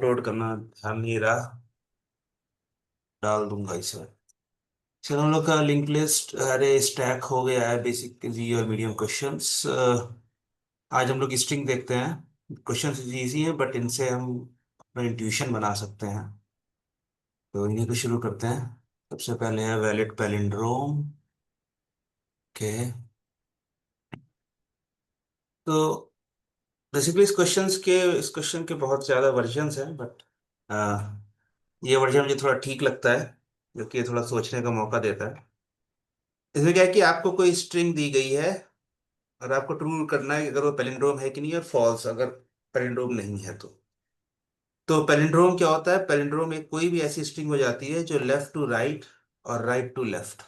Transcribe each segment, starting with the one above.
Upload करना ध्यान नहीं रहा। डाल दूंगा इसे। चलो हम लोग का लिंक लिस्ट अरे स्टैक हो गया है, बेसिक जी और मीडियम क्वेश्चंस। आज हम लोग स्ट्रिंग देखते हैं। क्वेश्चंस इजी है बट इनसे हम अपना इंट्यूशन बना सकते हैं। तो इन्हीं को शुरू करते हैं। सबसे पहले है वैलिड पैलिंड्रोम के। तो बेसिकली इस क्वेश्चन के बहुत ज़्यादा वर्जन्स हैं बट ये वर्जन मुझे थोड़ा ठीक लगता है, क्योंकि ये थोड़ा सोचने का मौका देता है। इसमें क्या है कि आपको कोई स्ट्रिंग दी गई है और आपको ट्रू करना है कि अगर वो पैलिंड्रोम है कि नहीं, और फॉल्स अगर पैलिंड्रोम नहीं है तो पैलिंड्रोम क्या होता है? पैलिंड्रोम एक कोई भी ऐसी स्ट्रिंग हो जाती है जो लेफ्ट टू राइट और राइट टू लेफ्ट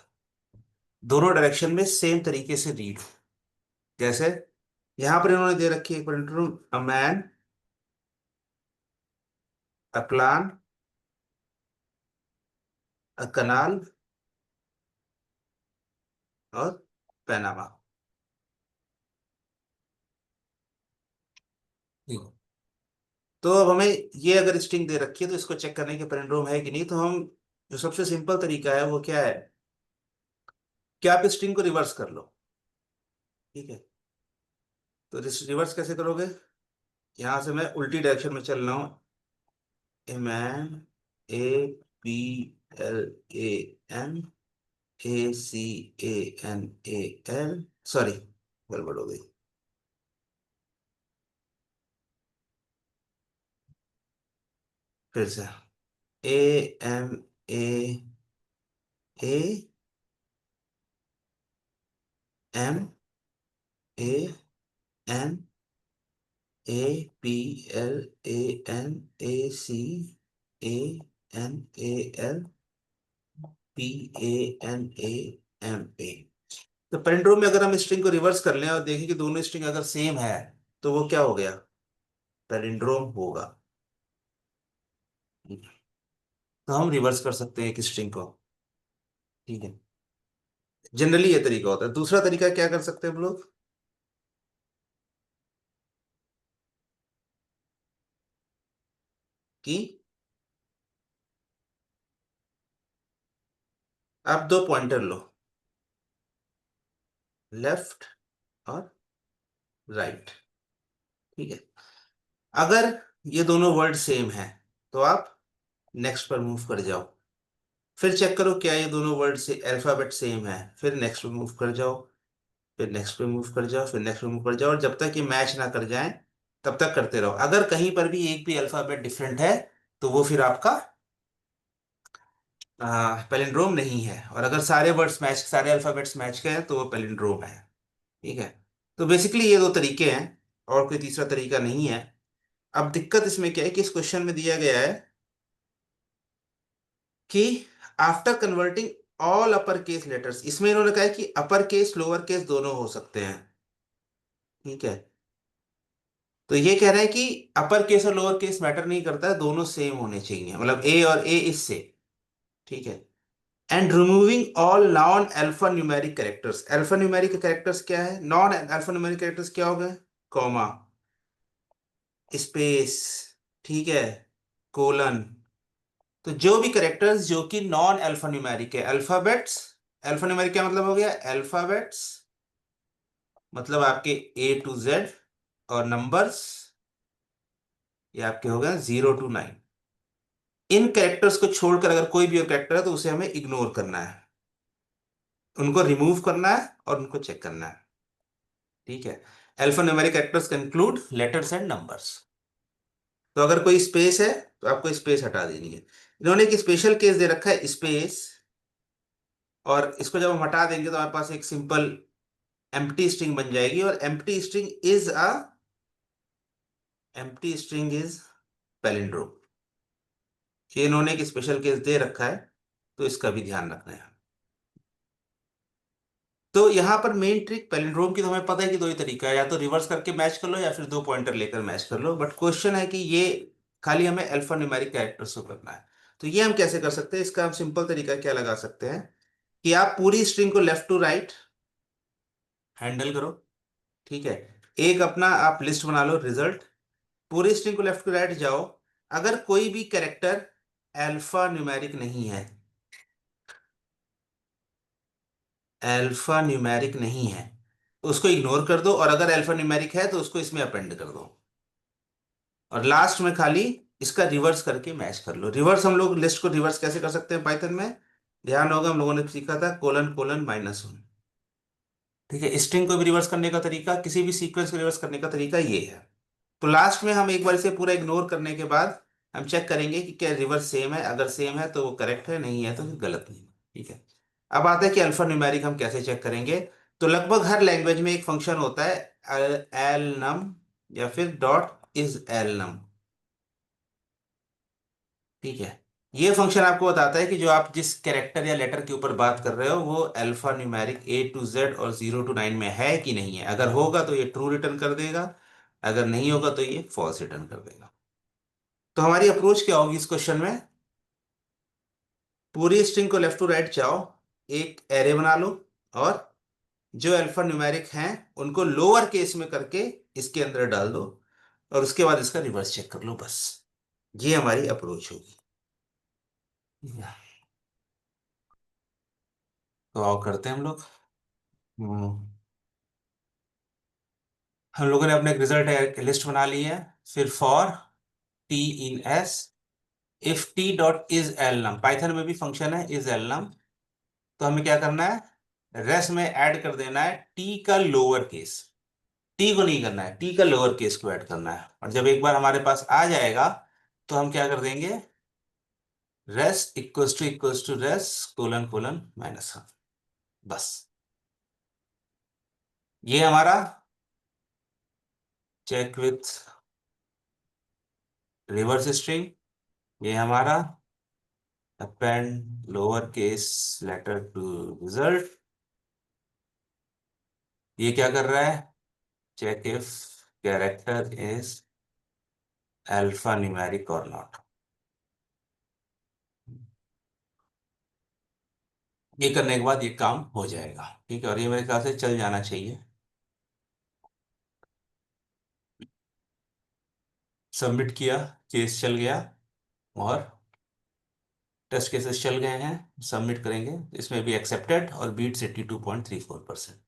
दोनों डायरेक्शन में सेम तरीके से रीड। जैसे यहां पर इन्होंने दे रखी है palindrome, a man, a plan, a canal और पैनामा। ठीक। तो अब हमें ये अगर स्ट्रिंग दे रखी है तो इसको चेक करने के पैलिंड्रोम है कि नहीं, तो हम जो सबसे सिंपल तरीका है वो क्या है कि आप इस स्ट्रिंग को रिवर्स कर लो। ठीक है। तो रिवर्स कैसे करोगे? यहां से मैं उल्टी डायरेक्शन में चल रहा हूँ। A man, A P L A N, A C A N A L, sorry गड़बड़ हो गई। फिर से A M A A M A N A P L A N A C A N A L P A N A M A. तो palindrome में अगर हम string को रिवर्स कर लें और देखें कि दोनों स्ट्रिंग अगर सेम है तो वो क्या हो गया? पैलिंड्रोम होगा। तो हम रिवर्स कर सकते हैं एक स्ट्रिंग को। ठीक है। जनरली ये तरीका होता है। दूसरा तरीका क्या कर सकते हैं हम लोग कि आप दो पॉइंटर लो, लेफ्ट और राइट। ठीक है। अगर ये दोनों वर्ड सेम है तो आप नेक्स्ट पर मूव कर जाओ। फिर चेक करो क्या ये दोनों वर्ड से अल्फाबेट सेम है, फिर नेक्स्ट पे मूव कर जाओ, फिर नेक्स्ट पे मूव कर जाओ, फिर नेक्स्ट पे मूव कर जाओ, और जब तक ये मैच ना कर जाए तब तक करते रहो। अगर कहीं पर भी एक भी अल्फाबेट डिफरेंट है तो वो फिर आपका पैलिंड्रोम नहीं है। और अगर सारे अल्फाबेट्स मैच गए तो वो पैलिंड्रोम है। ठीक है। तो बेसिकली ये दो तरीके हैं, और कोई तीसरा तरीका नहीं है। अब दिक्कत इसमें क्या है कि इस क्वेश्चन में दिया गया है कि after converting all upper case letters, इसमें इन्होंने कहा है कि अपर केस लोअर केस दोनों हो सकते हैं। ठीक है। तो ये कह रहे हैं कि अपर केस और लोअर केस मैटर नहीं करता है, दोनों सेम होने चाहिए, मतलब ए और ए इससे। ठीक है। And removing all non alpha numeric characters. Alpha numeric characters क्या है? नॉन अल्फा न्यूमेरिक कैरेक्टर्स क्या हो गए? कॉमा, स्पेस, ठीक है, कोलन। तो जो भी कैरेक्टर्स जो कि नॉन अल्फा न्यूमेरिक है, अल्फाबेट्स, अल्फा न्यूमेरिक क्या मतलब हो गया? अल्फाबेट्स मतलब आपके A to Z, और नंबर्स ये आपके हो गए 0 to 9। इन कैरेक्टर्स को छोड़कर अगर कोई भी और कैरेक्टर है तो उसे हमें इग्नोर करना है, उनको रिमूव करना है और उनको चेक करना है। ठीक है। Alpha numeric characters conclude letters and numbers. तो अगर कोई स्पेस है तो आपको स्पेस हटा देनी है। इन्होंने एक स्पेशल केस दे रखा है स्पेस, और इसको जब हम हटा देंगे तो हमारे पास एक सिंपल एम्प्टी स्ट्रिंग बन जाएगी। और एम्प्टी स्ट्रिंग इज पैलिंड्रोम। ये इन्होंने एक स्पेशल केस दे रखा है, तो इसका भी ध्यान रखना है। तो यहाँ पर मेन ट्रिक पैलिंड्रोम की तो हमें पता है कि दो ही तरीका है, या तो रिवर्स करके मैच कर लो या फिर दो पॉइंटर लेकर मैच कर लो। बट क्वेश्चन है कि ये खाली हमें अल्फा न्यूमेरिक कैरेक्टर्स को करना है। तो ये हम कैसे कर सकते हैं? इसका हम सिंपल तरीका क्या लगा सकते हैं कि आप पूरी स्ट्रिंग को लेफ्ट टू राइट हैंडल करो। ठीक है। एक अपना आप लिस्ट बना लो रिजल्ट, पूरी स्ट्रिंग को लेफ्ट टू राइट जाओ, अगर कोई भी कैरेक्टर अल्फा न्यूमेरिक नहीं है, अल्फा न्यूमेरिक नहीं है, उसको इग्नोर कर दो, और अगर अल्फा न्यूमेरिक है तो उसको इसमें अपेंड कर दो, और लास्ट में खाली इसका रिवर्स करके मैच कर लो। रिवर्स हम लोग लिस्ट को रिवर्स कैसे कर सकते हैं पाइथन में, ध्यान होगा हम लोगों ने सीखा था कोलन कोलन -1। ठीक है, स्ट्रिंग को भी रिवर्स करने का तरीका, किसी भी सीक्वेंस को रिवर्स करने का तरीका ये है। तो लास्ट में हम एक बार इसे पूरा इग्नोर करने के बाद हम चेक करेंगे कि क्या रिवर्स सेम है, अगर सेम है तो वो करेक्ट है, नहीं है तो फिर गलत नहीं है। ठीक है, अब आते हैं कि अल्फा न्यूमेरिक हम कैसे चेक करेंगे। तो लगभग हर लैंग्वेज में एक फंक्शन होता है एल नम, या फिर डॉट इज एल नम। ठीक है, ये फंक्शन आपको बताता है कि जो आप जिस कैरेक्टर या लेटर के ऊपर बात कर रहे हो वो alpha numeric A to Z और 0 to 9 में है कि नहीं है। अगर होगा तो ये ट्रू रिटर्न कर देगा, अगर नहीं होगा तो ये फॉल्स रिटर्न कर देगा। तो हमारी अप्रोच क्या होगी इस क्वेश्चन में, पूरी स्ट्रिंग को लेफ्ट टू राइट जाओ, एक एरे बना लो, और जो अल्फा न्यूमेरिक हैं उनको लोअर केस में करके इसके अंदर डाल दो, और उसके बाद इसका रिवर्स चेक कर लो, बस। ये हमारी अप्रोच होगी। तो आओ करते हैं हम लोग। हम्म, हम लोगों ने अपने एक रिजल्ट लिस्ट बना ली है। फिर for t in s, if t dot isalnum, Python में भी फंक्शन है इज एल नम। तो हमें क्या करना है, रेस्ट में ऐड कर देना है टी का लोअर केस, टी को नहीं करना है, टी का लोअर केस को ऐड करना है। और जब एक बार हमारे पास आ जाएगा तो हम क्या कर देंगे, रेस्ट रेस्ट कोलन कोलन -1, बस। ये हमारा चेक विथ रिवर्स स्ट्रिंग, ये हमारा append lower case letter to result, ये क्या कर रहा है, check if character is alpha numeric और नॉट। ये करने के बाद ये काम हो जाएगा। ठीक है, और ये मेरे ख्याल से चल जाना चाहिए। सबमिट किया, केस चल गया, और टेस्ट केसेस चल गए हैं, सबमिट करेंगे, इसमें भी एक्सेप्टेड और बीट 82.34%।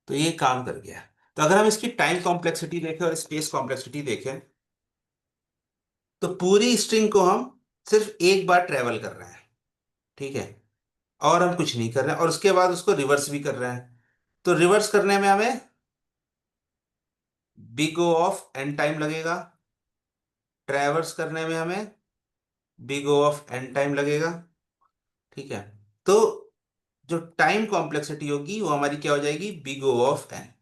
तो ये काम कर गया। तो अगर हम इसकी टाइम कॉम्प्लेक्सिटी देखें और स्पेस कॉम्प्लेक्सिटी देखें, तो पूरी स्ट्रिंग को हम सिर्फ एक बार ट्रेवल कर रहे हैं। ठीक है, और हम कुछ नहीं कर रहे हैं, और उसके बाद उसको रिवर्स भी कर रहे हैं। तो रिवर्स करने में हमें big O of n time लगेगा, ट्रैवर्स करने में हमें big O of n time लगेगा। ठीक है, तो जो टाइम कॉम्प्लेक्सिटी होगी वो हमारी क्या हो जाएगी, बिग ओ ऑफ एन।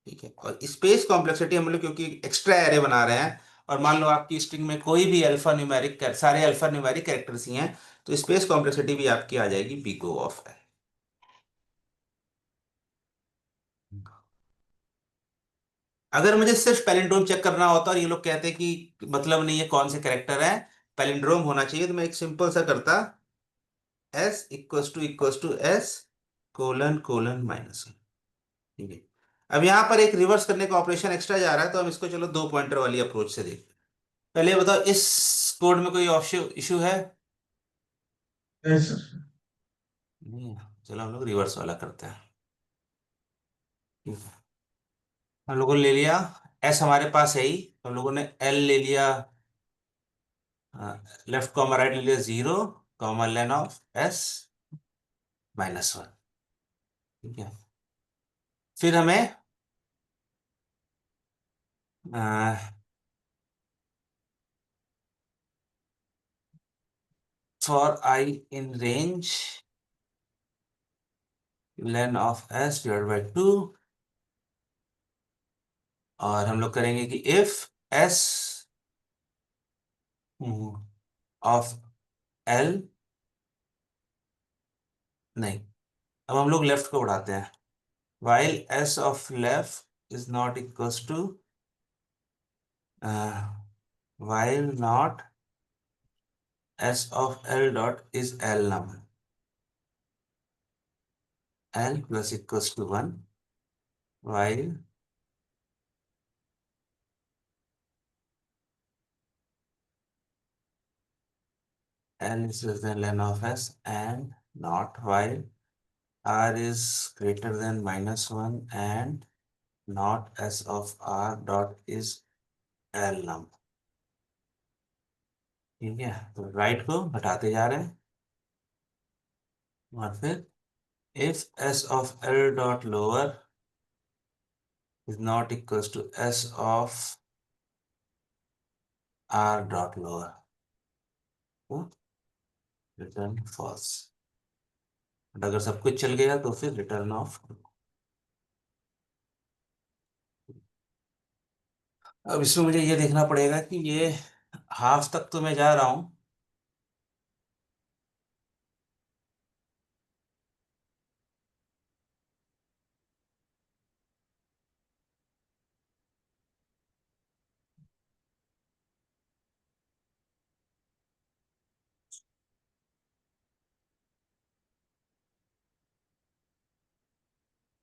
ठीक है, और स्पेस कॉम्प्लेक्सिटी हम लोग क्योंकि एक्स्ट्रा एरे बना रहे हैं, और मान लो आपकी स्ट्रिंग में कोई भी अल्फा न्यूमेरिक, सारे अल्फा न्यूमेरिक कैरेक्टर्स ही हैं, तो स्पेस कॉम्प्लेक्सिटी भी आपकी आ जाएगी बिग ओ ऑफ एन। अगर मुझे सिर्फ पैलिंड्रोम चेक करना होता और ये लोग कहते कि मतलब नहीं है कौन से कैरेक्टर है, पैलिंड्रोम होना चाहिए, तो मैं एक सिंपल सा करता, S = S कोलन कोलन -1। ठीक है, अब यहां पर एक रिवर्स करने का ऑपरेशन एक्स्ट्रा जा रहा है, तो हम इसको चलो दो पॉइंटर वाली अप्रोच से देखते हैं। पहले ये बताओ, इस कोड में कोई ऑप्शन इशू है? Yes sir. नहीं है। चलो हम लोग रिवर्स वाला करते हैं। ठीक है, हम लोगों ने ले लिया, एस हमारे पास है ही, हम लोगों ने एल ले लिया, लेफ्ट कॉमा राइट ले लिया 0 लेन ऑफ एस -1। ठीक है, फिर हमें for I in range lane of S divide by 2, और हम लोग करेंगे कि इफ एस ऑफ एल, नहीं, अब हम लोग लेफ्ट को बढ़ाते हैं, while s of left is not equals to while not s of l dot is l number, l plus equals to 1, while L is less than ln of s and not while r is greater than -1 and not s of r dot is l num। ठीक है, तो right को घटाते जा रहे हैं और फिर if s of l dot lower is not equals to s of r dot lower, तो रिटर्न फॉल्स। अगर सब कुछ चल गया तो फिर रिटर्न ऑफ। अब इसमें मुझे ये देखना पड़ेगा कि ये हाफ तक तो मैं जा रहा हूं।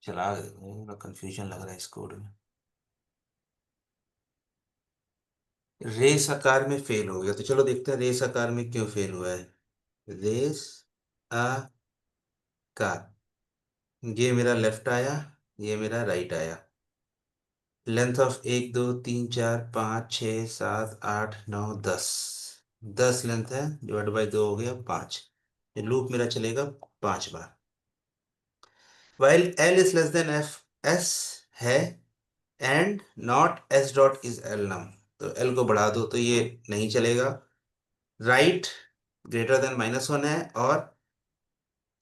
चला, कंफ्यूजन लग रहा है इस कोड में। रेस आकार में फेल हो गया, तो चलो देखते हैं रेस आकार में क्यों फेल हुआ है। रेस आकार, ये मेरा लेफ्ट आया, ये मेरा राइट आया। लेंथ ऑफ 1 2 3 4 5 6 7 8 9 10, 10 लेंथ है, डिवाइड बाई 2 हो गया 5। ये लूप मेरा चलेगा 5 बार। While L is less than F S है and not S dot isalnum, तो एल को बढ़ा दो तो ये नहीं चलेगा। राइट ग्रेटर देन -1 है और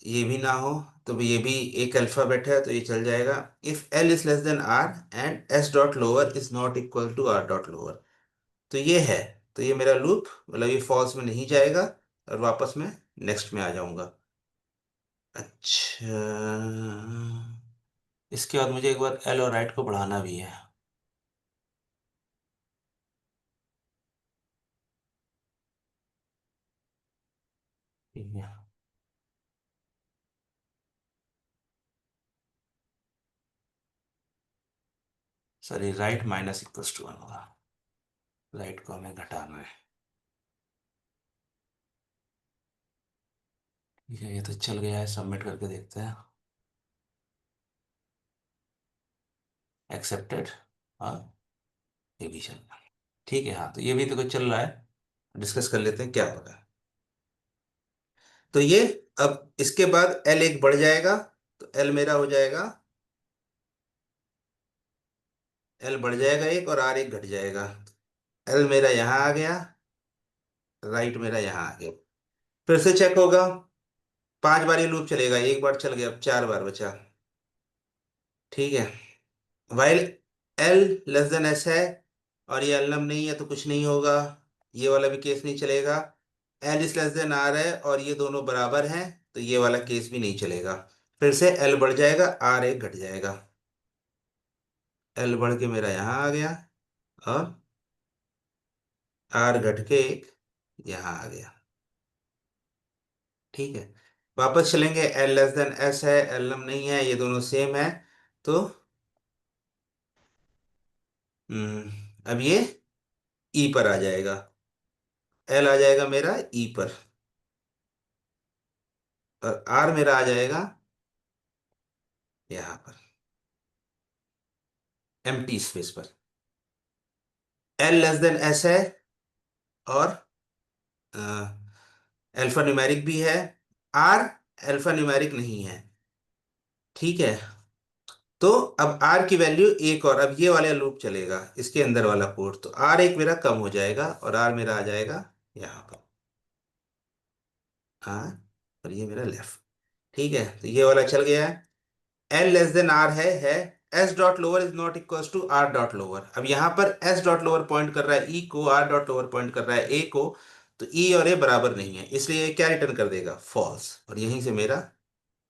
ये भी ना हो, तो ये भी एक अल्फाबेट है तो ये चल जाएगा। If l is less than r and s dot lower is not equal to r dot lower, तो ये है। तो ये मेरा लूप मतलब ये फॉल्स में नहीं जाएगा और वापस मैं नेक्स्ट में आ जाऊंगा। अच्छा, इसके बाद मुझे एक बार एल और राइट को बढ़ाना भी है। ठीक है, सॉरी, राइट -1 होगा, राइट को हमें घटाना है। ठीक है, ये तो चल गया है, सबमिट करके देखते हैं। एक्सेप्टेड, हाँ, ये भी चल रहा है। ठीक है, हाँ, तो ये भी तो कुछ चल रहा है, डिस्कस कर लेते हैं क्या होगा। तो ये, अब इसके बाद एल एक बढ़ जाएगा, तो एल मेरा हो जाएगा, एल बढ़ जाएगा एक और आर एक घट जाएगा। एल मेरा यहाँ आ गया, राइट मेरा यहाँ आ गया। फिर से चेक होगा, 5 बार ये लूप चलेगा, एक बार चल गया, अब 4 बार बचा। ठीक है, while L less than S है और ये एल नम नहीं है तो कुछ नहीं होगा, ये वाला भी केस नहीं चलेगा। L is less than r है और ये दोनों बराबर हैं, तो ये वाला केस भी नहीं चलेगा। फिर से एल बढ़ जाएगा, आर एक घट जाएगा। एल बढ़ के मेरा यहाँ आ गया और आर घट के एक यहाँ आ गया। ठीक है, वापस चलेंगे, एल लेस देन एस है, एल नम नहीं है, ये दोनों सेम है, तो अब ये ई पर आ जाएगा। एल आ जाएगा मेरा ई पर और आर मेरा आ जाएगा यहाँ पर, एम्प्टी स्पेस पर। एल लेस देन एस है और अल्फा न्यूमेरिक भी है, आर अल्फा न्यूमेरिक नहीं है। ठीक है, तो अब आर की वैल्यू एक, और अब ये वाला लूप चलेगा इसके अंदर वाला कोड, तो आर एक मेरा कम हो जाएगा और आर मेरा आ जाएगा यहाँ पर, आर, और ये मेरा लेफ्ट। ठीक है, तो ये वाला चल गया है। एल लेस देन आर है s dot lower is not equal to r dot lower. अब यहाँ पर एस डॉट लोअर पॉइंट कर रहा है ई को, आर डॉट लोअर पॉइंट कर रहा है ए को, तो ई और ए बराबर नहीं है, इसलिए ये क्या रिटर्न कर देगा, फॉल्स, और यहीं से मेरा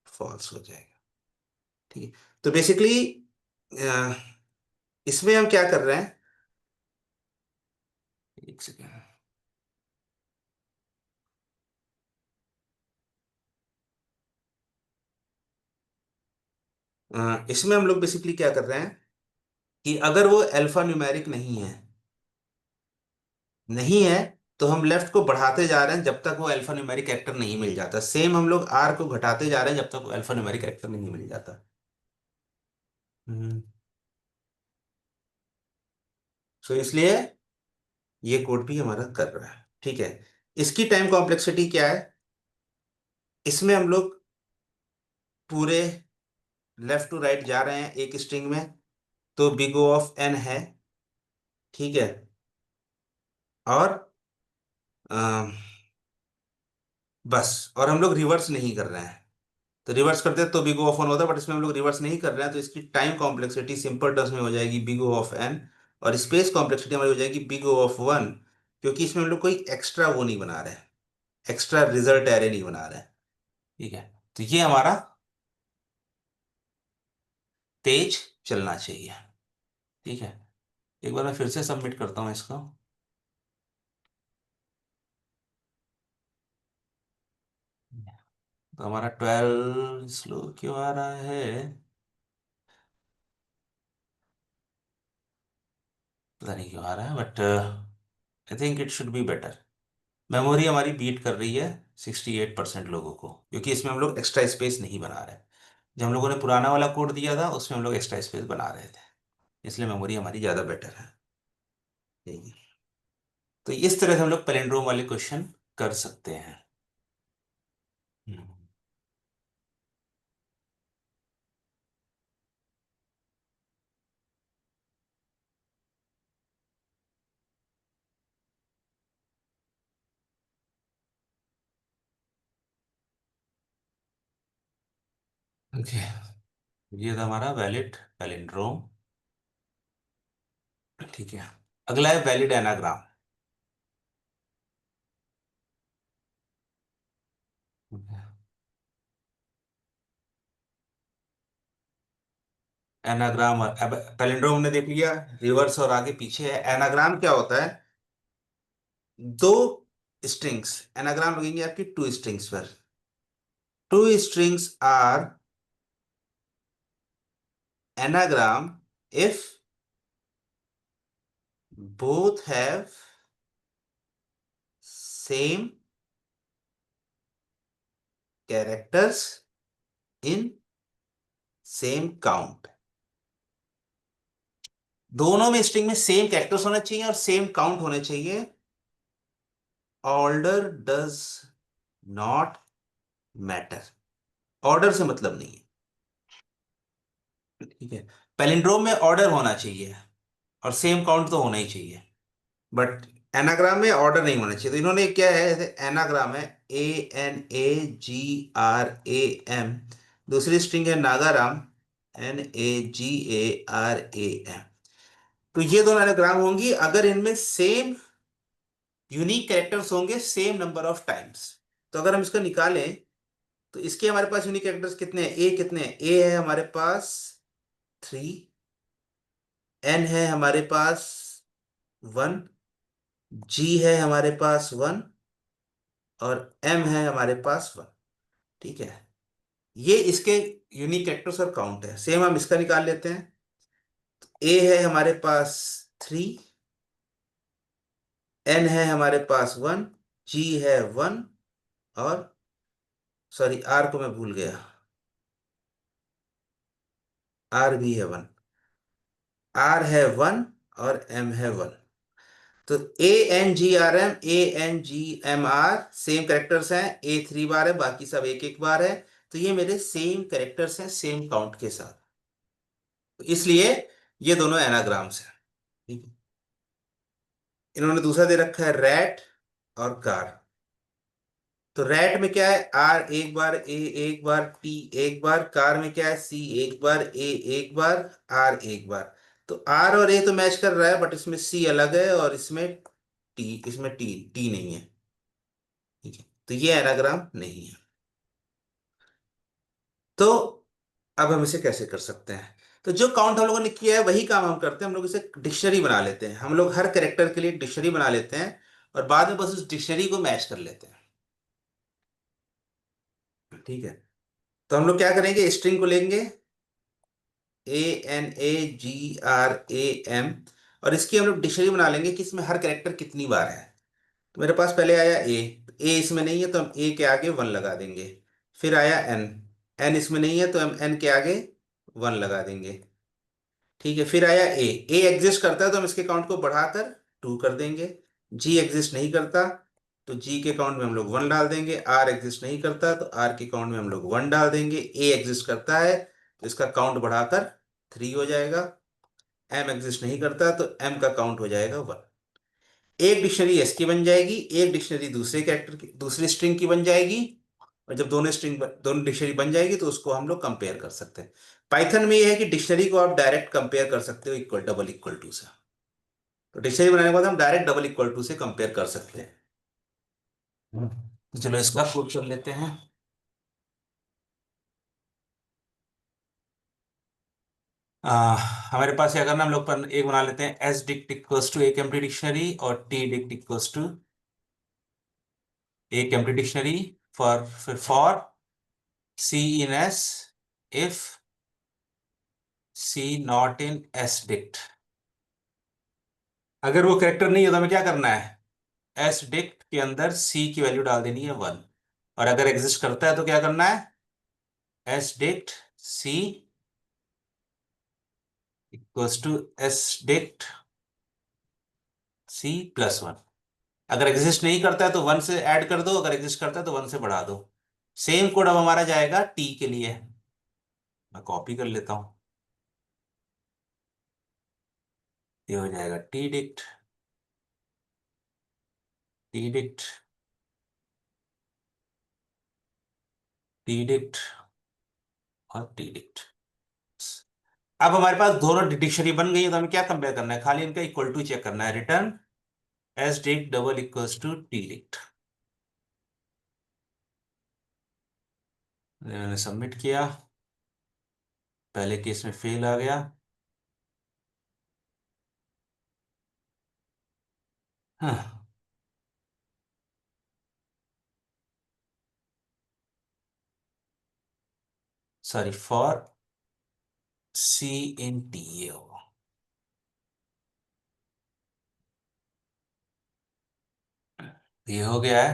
फॉल्स हो जाएगा। ठीक है, तो बेसिकली इसमें हम क्या कर रहे हैं, एक सेकेंड, इसमें हम लोग बेसिकली क्या कर रहे हैं कि अगर वो अल्फा न्यूमेरिक नहीं है, नहीं है, तो हम लेफ्ट को बढ़ाते जा रहे हैं जब तक वो अल्फा न्यूमेरिक कैरेक्टर नहीं मिल जाता। सेम हम लोग आर को घटाते जा रहे हैं जब तक वो अल्फा न्यूमेरिक कैरेक्टर नहीं मिल जाता। हम्म। सो इसलिए ये कोड भी हमारा कर रहा है। ठीक है। इसकी टाइम कॉम्प्लेक्सिटी क्या है? इसमें हम लोग पूरे लेफ्ट टू राइट जा रहे हैं एक स्ट्रिंग में, तो बिग O ऑफ n है। ठीक है। और बस, और हम लोग रिवर्स नहीं कर रहे हैं। तो रिवर्स करते तो बिग O ऑफ 1 होता, बट इसमें हम लोग रिवर्स नहीं कर रहे हैं, तो इसकी टाइम कॉम्प्लेक्सिटी सिंपल टर्म्स में हो जाएगी बिग O ऑफ n। और स्पेस कॉम्प्लेक्सिटी हमारी हो जाएगी बिग O ऑफ 1, क्योंकि इसमें हम लोग कोई एक्स्ट्रा वो नहीं बना रहे हैं, एक्स्ट्रा रिजल्ट एरे नहीं बना रहे हैं। ठीक है। तो ये हमारा तेज चलना चाहिए। ठीक है। एक बार मैं फिर से सबमिट करता हूँ इसको। तो हमारा 12 स्लो क्यों आ रहा है? पता नहीं क्यों आ रहा है, but I think it should be better. Memory हमारी बीट कर रही है 68% लोगों को, क्योंकि इसमें हम लोग एक्स्ट्रा स्पेस नहीं बना रहे। जब हम लोगों ने पुराना वाला कोड दिया था उसमें हम लोग एक्स्ट्रा स्पेस बना रहे थे, इसलिए मेमोरी हमारी ज़्यादा बेटर है। ठीक है। तो इस तरह से हम लोग पैलिंड्रोम वाले क्वेश्चन कर सकते हैं। हम्म। ओके। ये था हमारा वैलिड पैलिंड्रोम। ठीक है। अगला है वैलिड एनाग्राम। एनाग्राम, अब पैलिंड्रोम ने देख लिया, रिवर्स और आगे पीछे है। एनाग्राम क्या होता है? दो स्ट्रिंग्स, एनाग्राम लगेंगे आपकी टू स्ट्रिंग्स पर। Two strings are anagram if both have same characters in same count। दोनों में स्ट्रिंग में सेम कैरेक्टर्स होने चाहिए और सेम काउंट होने चाहिए। Order does not matter, order से मतलब नहीं है। ठीक है। पैलिंड्रोम में ऑर्डर होना चाहिए और सेम काउंट तो होना ही चाहिए, बट एनाग्राम में ऑर्डर नहीं होना चाहिए। तो इन्होंने क्या है, जैसे एनाग्राम है ANAGRAM, दूसरी स्ट्रिंग है नागाराम NAGARAM। तो ये दोनों एनाग्राम होंगी अगर इनमें सेम यूनिक कैरेक्टर्स होंगे सेम नंबर ऑफ टाइम्स। तो अगर हम इसको निकालें तो इसके हमारे पास यूनिक कैरेक्टर्स कितने हैं? ए कितने हैं? ए है हमारे पास 3, एन है हमारे पास 1, जी है हमारे पास 1, और एम है हमारे पास 1। ठीक है। ये इसके यूनिक कैरेक्टर्स और काउंट है। सेम हम इसका निकाल लेते हैं। ए है हमारे पास 3, एन है हमारे पास 1, जी है 1, और सॉरी आर को मैं भूल गया, आर भी है 1, आर है 1, और एम है 1। तो ANGRM ANGMR सेम कैरेक्टर्स हैं। ए 3 बार है, बाकी सब एक एक बार है। तो ये मेरे सेम कैरेक्टर्स हैं सेम काउंट के साथ, तो इसलिए ये दोनों एनाग्राम्स हैं। ठीक है। इन्होंने दूसरा दे रखा है रैट और कार। तो रैट में क्या है? आर एक बार, ए एक बार, टी एक बार। कार में क्या है? सी एक बार, ए एक बार, आर एक बार। तो आर और ए तो मैच कर रहा है, बट इसमें सी अलग है और इसमें टी, इसमें टी टी नहीं है। ठीक है। तो ये एनाग्राम नहीं है। तो अब हम इसे कैसे कर सकते हैं? तो जो काउंट हम लोगों ने किया है वही काम हम करते हैं। हम लोग इसे डिक्शनरी बना लेते हैं। हम लोग हर कैरेक्टर के लिए डिक्शनरी बना लेते हैं और बाद में बस उस डिक्शनरी को मैच कर लेते हैं। ठीक है। तो हम लोग क्या करेंगे, स्ट्रिंग को लेंगे ANAGRAM, और इसकी हम लोग डिक्शनरी बना लेंगे कि इसमें हर कैरेक्टर कितनी बार है। तो मेरे पास पहले आया ए, ए इसमें नहीं है तो हम ए के आगे वन लगा देंगे। फिर आया एन, एन इसमें नहीं है तो हम एन के आगे वन लगा देंगे। ठीक है, फिर आया ए एग्जिस्ट करता है तो हम इसके काउंट को बढ़ाकर टू कर देंगे। जी एग्जिस्ट नहीं करता तो जी के काउंट में हम लोग वन डाल देंगे। आर एग्जिस्ट नहीं करता तो आर के काउंट में हम लोग वन डाल देंगे। ए एग्जिस्ट करता है तो इसका काउंट बढ़ाकर थ्री हो जाएगा। एम एग्जिस्ट नहीं करता तो एम का काउंट हो जाएगा वन। एक डिक्शनरी एस की बन जाएगी, एक डिक्शनरी दूसरे कैरेक्टर की दूसरी स्ट्रिंग की बन जाएगी। और जब दोनों डिक्शनरी बन जाएगी तो उसको हम लोग कंपेयर कर सकते हैं। पाइथन में यह है कि डिक्शनरी को आप डायरेक्ट कंपेयर कर सकते हो इक्वल डबल इक्वल टू से। तो डिक्शनरी बनाने के बाद हम डायरेक्ट डबल इक्वल टू से कंपेयर कर सकते हैं। तो चलो इसका प्रूफ कर लेते हैं। हमारे पास क्या करना, हम लोग पर एक बना लेते हैं एस डिक्ट इक्वल्स टू एक एम्प्टी डिक्शनरी और टी डिक्ट इक्वल्स टू एक empty dictionary. For c in s if c not in s dict. अगर वो करेक्टर नहीं है तो हमें क्या करना है, एस डिक्ट के अंदर सी की वैल्यू डाल देनी है वन। और अगर एग्जिस्ट करता है तो क्या करना है, s dict c equals to s dict c plus one. अगर एग्जिस्ट नहीं करता है तो वन से ऐड कर दो, अगर एग्जिस्ट करता है तो वन से बढ़ा दो। सेम कोड अब हमारा जाएगा टी के लिए। मैं कॉपी कर लेता हूं। ये हो जाएगा टी डिक्ट टी डिक्ट और टी डिक्ट। अब हमारे पास दोनों डिक्शनरी बन गई है तो हमें क्या कंपेयर करना है, खाली इनका इक्वल टू चेक करना है। Return s dict double equals to t dict. मैंने सबमिट किया, पहले केस में फेल आ गया। हाँ, sorry for c in t, ये होगा। ये हो गया है।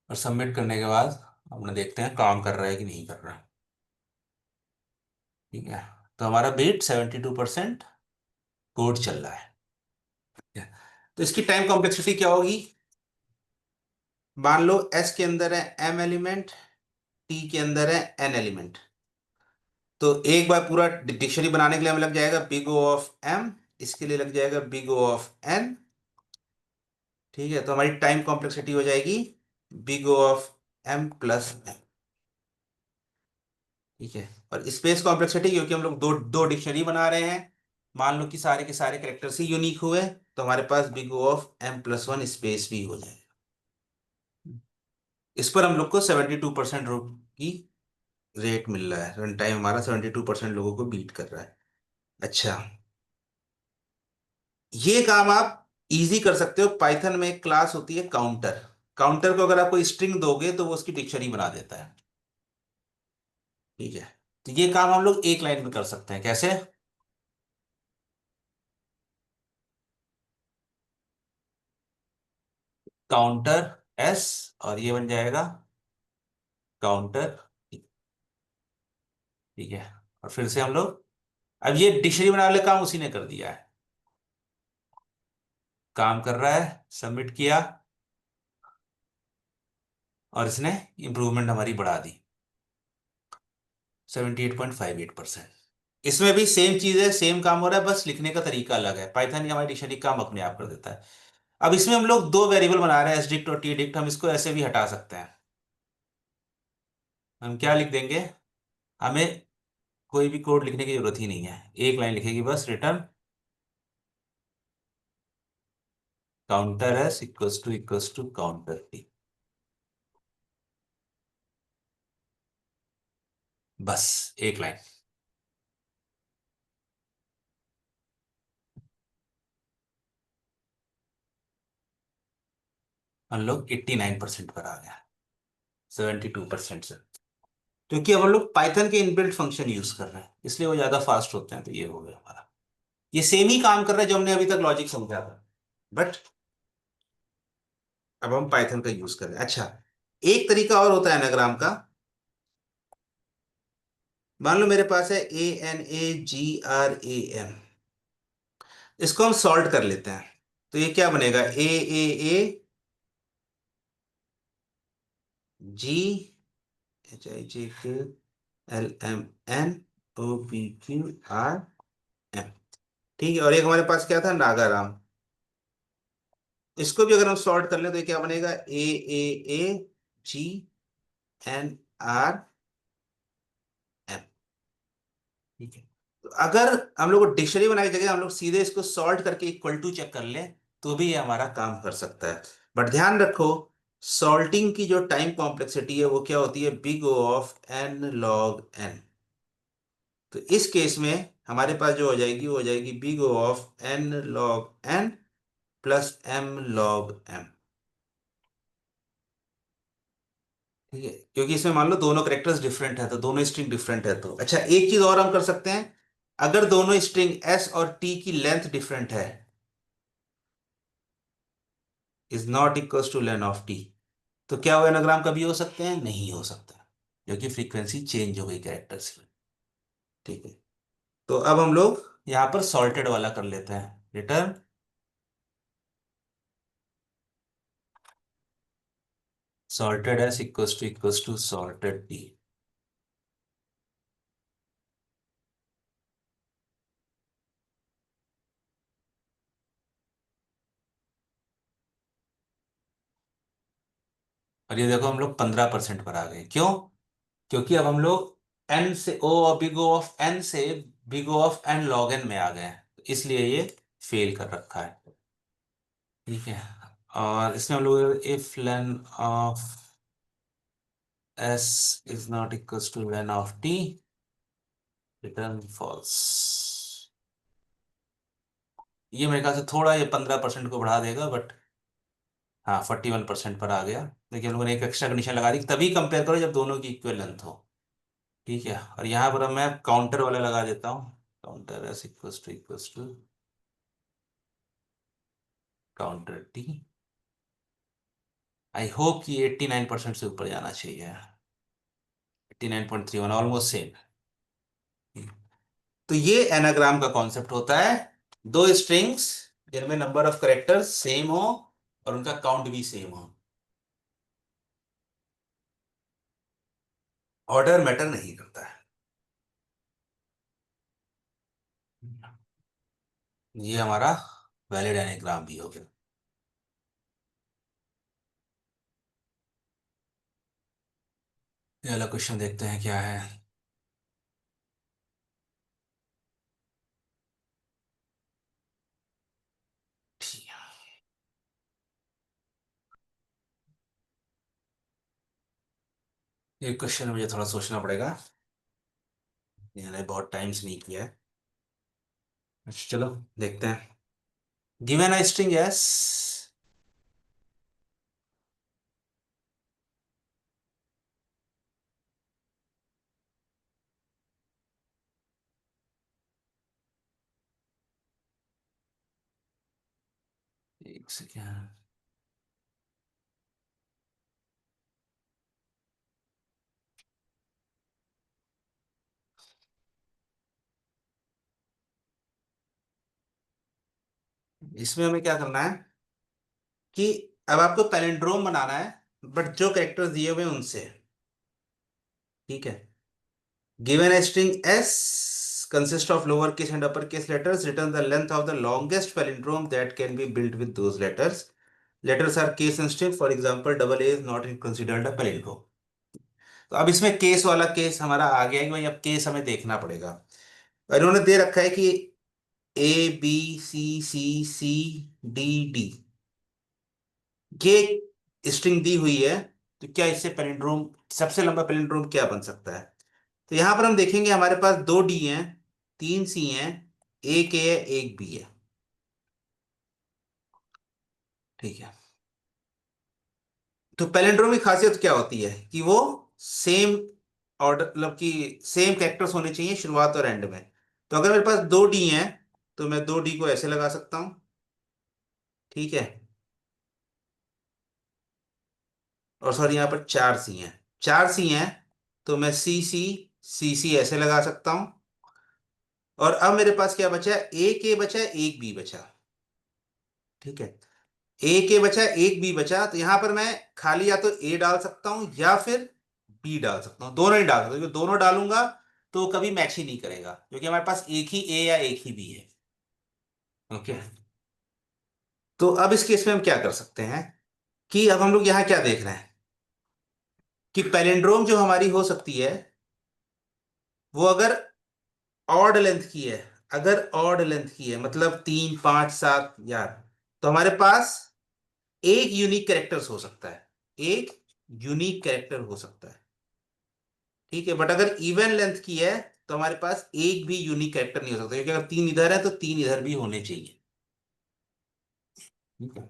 और सबमिट करने के बाद अपने देखते हैं काम कर रहा है कि नहीं कर रहा है। ठीक है, तो हमारा बीट 72% कोड चल रहा है। ठीक है? तो इसकी टाइम कॉम्प्लेक्सिटी क्या होगी, मान लो एस के अंदर है एम एलिमेंट, टी के अंदर है एन एलिमेंट। तो एक बार पूरा डिक्शनरी बनाने के लिए हमें लग जाएगा बिग ओ ऑफ एम, इसके लिए लग जाएगा बिग ओ ऑफ एन। ठीक है, तो हमारी टाइम कॉम्प्लेक्सिटी हो जाएगी big O of M plus m. ठीक है, और स्पेस कॉम्प्लेक्सिटी क्योंकि हम लोग दो दो डिक्शनरी बना रहे हैं, मान लो कि सारे के सारे कैरेक्टर्स ही यूनिक हुए, तो हमारे पास big O of M plus one space भी हो जाएगा। इस पर हम लोग को 72% की रेट मिल रहा है, रन टाइम हमारा 72% लोगों को बीट कर रहा है। अच्छा, ये काम आप इजी कर सकते हो। पाइथन में एक क्लास होती है काउंटर। काउंटर को अगर आप कोई स्ट्रिंग दोगे तो वो उसकी डिक्शनरी बना देता है। ठीक है, तो ये काम हम लोग एक लाइन में कर सकते हैं। कैसे, काउंटर एस और ये बन जाएगा काउंटर। ठीक है, और फिर से हम लोग, अब ये डिक्शनरी बनाने वाले काम उसी ने कर दिया है, काम कर रहा है, सबमिट किया और इसने इंप्रूवमेंट हमारी बढ़ा दी 78.58%। इसमें भी सेम चीज है, सेम काम हो रहा है, बस लिखने का तरीका अलग है। पाइथन की हमारी डिक्शनरी काम अपने आप कर देता है। अब इसमें हम लोग दो वेरिएबल बना रहे हैं, एस डिक्ट और टी डिक्ट। हम इसको ऐसे भी हटा सकते हैं। हम क्या लिख देंगे, हमें कोई भी कोड लिखने की जरूरत ही नहीं है, एक लाइन लिखेगी बस, return counter s equals to counter t. बस एक लाइन। हम लोग 89% पर आ गया 72% से, क्योंकि अब हम लोग पाइथन के इनबिल्ट फंक्शन यूज कर रहे हैं इसलिए वो ज्यादा फास्ट होते हैं। तो ये हो गया हमारा, ये सेम ही काम कर रहा है जो हमने अभी तक लॉजिक समझा था, बट अब हम पाइथन का यूज करें। अच्छा, एक तरीका और होता है एनाग्राम का। मान लो मेरे पास है ANAGRAM, इसको हम सॉल्ट कर लेते हैं। तो ये क्या बनेगा? AAAGHIJKLMNOPQRM। ठीक है, और एक हमारे पास क्या था? नागाराम। इसको भी अगर हम सॉल्ट कर लें तो ये क्या बनेगा? AAAGNRM। ठीक है। तो अगर हम लोग को डिक्शनरी बनाने की जगह हम लोग सीधे इसको सॉल्ट करके इक्वल टू चेक कर लें, तो भी ये हमारा काम कर सकता है। बट ध्यान रखो, सॉल्टिंग की जो टाइम कॉम्प्लेक्सिटी है वो क्या होती है? Big O of n log n। तो इस केस में हमारे पास जो हो जाएगी वो हो जाएगी big O of n log n plus m log m। ठीक है, क्योंकि इसमें मान लो दोनों करेक्टर्स डिफरेंट है, तो दोनों स्ट्रिंग डिफरेंट है। तो अच्छा, एक चीज और हम कर सकते हैं। अगर दोनों स्ट्रिंग s और t की लेंथ डिफरेंट है, is not equal two lane of T, तो क्या वो एनाग्राम कभी हो सकते हैं? नहीं हो सकता, क्योंकि फ्रीक्वेंसी चेंज हो गई कैरेक्टर्स की। ठीक है। तो अब हम लोग यहाँ पर सॉल्टेड वाला कर लेते हैं। Return sorted s equals to sorted t. और ये देखो हम लोग 15% पर आ गए। क्यों? क्योंकि अब हम लोग एन से ओ और बिग O ऑफ एन से big O of n log n में आ गए हैं, तो इसलिए ये फेल कर रखा है। ठीक है। और इसमें हम लोग if len of s is not equals to len of t, return false. ये मेरे ख्याल से थोड़ा ये 15% को बढ़ा देगा, बट हाँ 41% पर आ गया। लेकिन हम लोगों ने एक एक्स्ट्रा कंडीशन लगा दी, तभी कंपेयर करो जब दोनों की इक्वल लेंथ हो। ठीक है, और यहाँ पर अब मैं काउंटर वाला लगा देता हूँ। Counter s equals to counter t. I hope कि 89% से ऊपर जाना चाहिए। 89.31, ऑलमोस्ट सेम। तो ये एनाग्राम का कॉन्सेप्ट होता है। दो स्ट्रिंग्स जिनमें नंबर ऑफ करेक्टर्स सेम हो और उनका काउंट भी सेम हो। ऑर्डर मैटर नहीं करता है। ये हमारा वैलिड एनाग्राम भी हो गया। ये वाला क्वेश्चन देखते हैं क्या है। ठीक है। ये क्वेश्चन मुझे थोड़ा सोचना पड़ेगा, मैंने बहुत टाइम से नहीं किया है। अच्छा चलो देखते हैं। Given a string S. एक सेकेंड। इसमें हमें क्या करना है कि अब आपको पैलिंड्रोम बनाना है, बट जो कैरेक्टर्स दिए हुए हैं उनसे। ठीक है। Given a string S consists of lowercase and uppercase letters, return the length of the longest palindrome that can be built with those letters. Letters are case sensitive. For example, double A is not considered a palindrome. तो अब इसमें case वाला case हमारा आ गया है कि भाई अब केस हमें देखना पड़ेगा। और इन्होंने दे रखा है कि ABCCCDD, ये स्ट्रिंग दी हुई है। तो क्या इससे पैलिंड्रोम, सबसे लंबा पैलिंड्रोम क्या बन सकता है? तो यहां पर हम देखेंगे हमारे पास दो डी हैं, तीन सी हैं, एक ए है एक बी है। ठीक है। तो पैलिंड्रोम की खासियत क्या होती है कि वो सेम ऑर्डर, मतलब कि सेम कैरेक्टर्स होने चाहिए शुरुआत और एंड में। तो अगर मेरे पास दो डी हैं तो मैं दो डी को ऐसे लगा सकता हूं। ठीक है। और सॉरी यहाँ पर 4 सी हैं, 4 सी हैं, तो मैं सी सी ऐसे लगा सकता हूं। और अब मेरे पास क्या बचा है, एक ए बचा है, एक बी बचा। ठीक है, एक ए बचा, एक बी बचा, तो यहां पर मैं खाली या तो ए डाल सकता हूं या फिर बी डाल सकता हूं, दोनों नहीं डाल सकता, क्योंकि दोनों डालूंगा तो कभी मैच ही नहीं करेगा, क्योंकि हमारे पास एक ही ए या एक ही बी है। ओके, तो अब इस केस में हम क्या कर सकते हैं, कि अब हम लोग यहां क्या देख रहे हैं, कि पैलिंड्रोम जो हमारी हो सकती है, वो अगर ऑड लेंथ की है, अगर ऑड लेंथ की है मतलब 3 5 7 11, तो हमारे पास एक यूनिक कैरेक्टर्स हो सकता है, एक यूनिक कैरेक्टर हो सकता है। ठीक है, बट अगर इवन लेंथ की है, तो हमारे पास एक भी यूनिक कैरेक्टर नहीं हो सकता, क्योंकि अगर 3 इधर है तो 3 इधर भी होने चाहिए। ठीक है,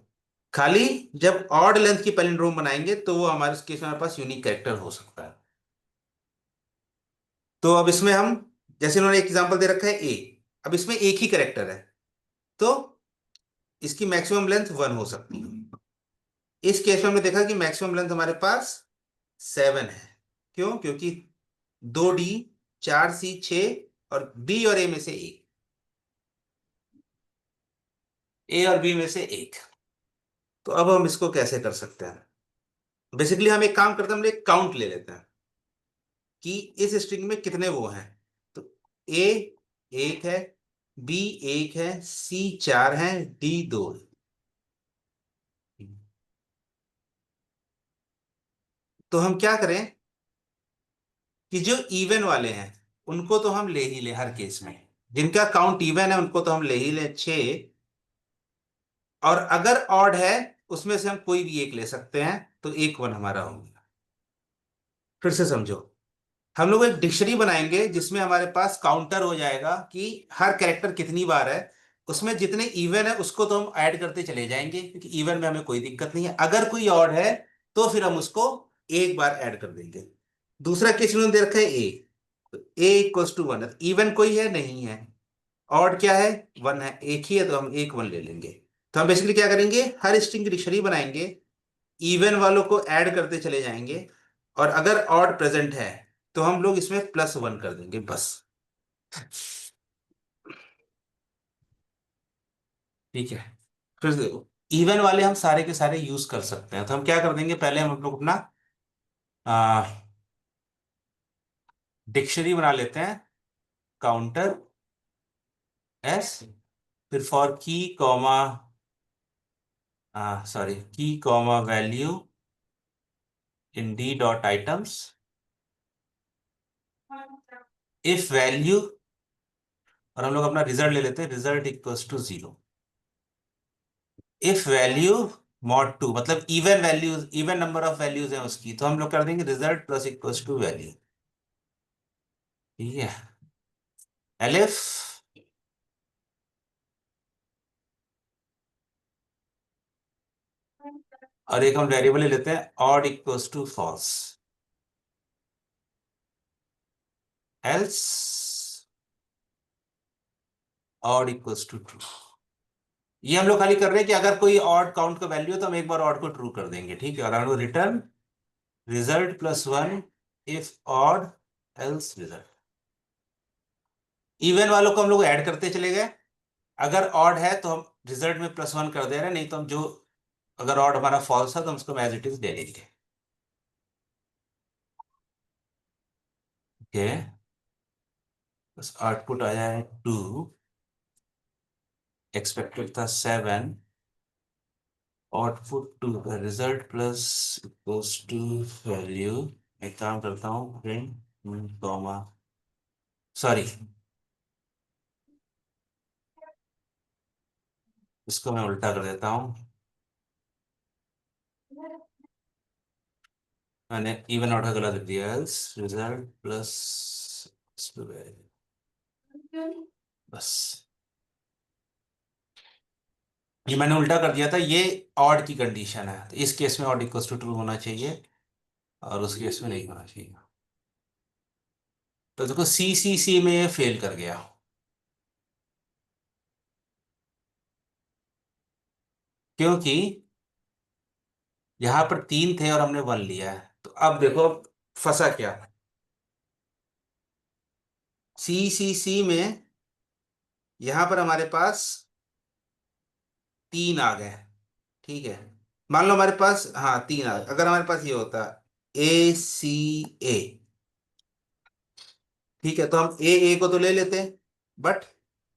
खाली जब ऑड लेंथ की पैलिंड्रोम बनाएंगे तो वो हमारे केस में हमारे पास यूनिक कैरेक्टर हो सकता है। तो अब इसमें हम, जैसे उन्होंने एक एग्जांपल दे रखा है ए, अब इसमें एक ही कैरेक्टर है, तो इसकी मैक्सिमम लेंथ 1 हो सकती है। इस केस में हमने देखा कि मैक्सिमम लेंथ हमारे पास 7 है। क्यों? क्योंकि 2 डी, 4 सी, और डी और ए में से एक, ए और बी में से एक। तो अब हम इसको कैसे कर सकते हैं, बेसिकली हम एक काम करते हैं, हम एक काउंट ले लेते हैं कि इस स्ट्रिंग में कितने वो हैं। तो ए एक है, बी एक है, सी 4 है, डी 2 है। तो हम क्या करें, कि जो इवन वाले हैं उनको तो हम ले ही ले हर केस में, जिनका काउंट इवन है उनको तो हम ले ही ले 6, और अगर ऑड है उसमें से हम कोई भी एक ले सकते हैं, तो एक 1 हमारा हो गया। फिर से समझो, हम लोग एक डिक्शनरी बनाएंगे जिसमें हमारे पास काउंटर हो जाएगा कि हर कैरेक्टर कितनी बार है, उसमें जितने इवन है उसको तो हम ऐड करते चले जाएंगे, क्योंकि इवन में हमें कोई दिक्कत नहीं है, अगर कोई ऑड है तो फिर हम उसको एक बार ऐड कर देंगे। दूसरा केस इन्होंने दे रखा है ए, तो ए इक्वल्स टू 1, इवन कोई है नहीं है, ऑड क्या है, 1 है, एक ही है, तो हम एक 1 ले लेंगे। तो हम बेसिकली क्या करेंगे, हर स्ट्रिंग की डिक्शनरी बनाएंगे, इवन वालों को ऐड करते चले जाएंगे, और अगर ऑड प्रेजेंट है तो हम लोग इसमें +1 कर देंगे बस। ठीक है, फिर देखो, इवन वाले हम सारे के सारे यूज कर सकते हैं, तो हम क्या कर देंगे, पहले हम लोग अपना डिक्शनरी बना लेते हैं, काउंटर एस, फिर for key comma, sorry, key comma value in D dot items, if value, और हम लोग अपना रिजल्ट ले लेते हैं, result equals to 0, if value mod 2, मतलब even values, even number of values है उसकी, तो हम लोग कर देंगे result plus equals to value. ठीक है, एलिफ, और एक हम वेरिएबल ले लेते हैं odd equals to false, else odd equals to true. ये हम लोग खाली कर रहे हैं कि अगर कोई ऑड काउंट का वैल्यू है तो हम एक बार ऑड को ट्रू कर देंगे। ठीक है, और हम लोग return result +1 if odd else result. Even वालों को हम लोग ऐड करते चले गए, अगर ऑड है तो हम रिजल्ट में +1 कर दे रहे हैं, नहीं तो हम जो, अगर ऑड हमारा फॉल्स है तो हम उसको एज इट इज दे देंगे। ओके, बस आउटपुट आया है 2, एक्सपेक्टेड था 7, आउटपुट 2 का result plus equals to value. एक काम करता हूँ, प्रिंट कॉमा, सॉरी, इसको मैं उल्टा कर देता हूँ, मैंने इवन आउट का गलत लिख दिया, एल्स रिजल्ट प्लस बस, ये मैंने उल्टा कर दिया था, ये ऑड की कंडीशन है, तो इस केस में ऑड इक्वल्स टू ट्रू होना चाहिए, और उस केस में नहीं होना चाहिए। तो देखो सी में ये फेल कर गया, क्योंकि यहां पर 3 थे और हमने 1 लिया है, तो अब देखो फंसा क्या। सी में यहां पर हमारे पास 3 आ गए, ठीक है। मान लो हमारे पास, हाँ 3 आ गए, अगर हमारे पास ये होता ए ठीक है, तो हम ए को तो ले लेते, बट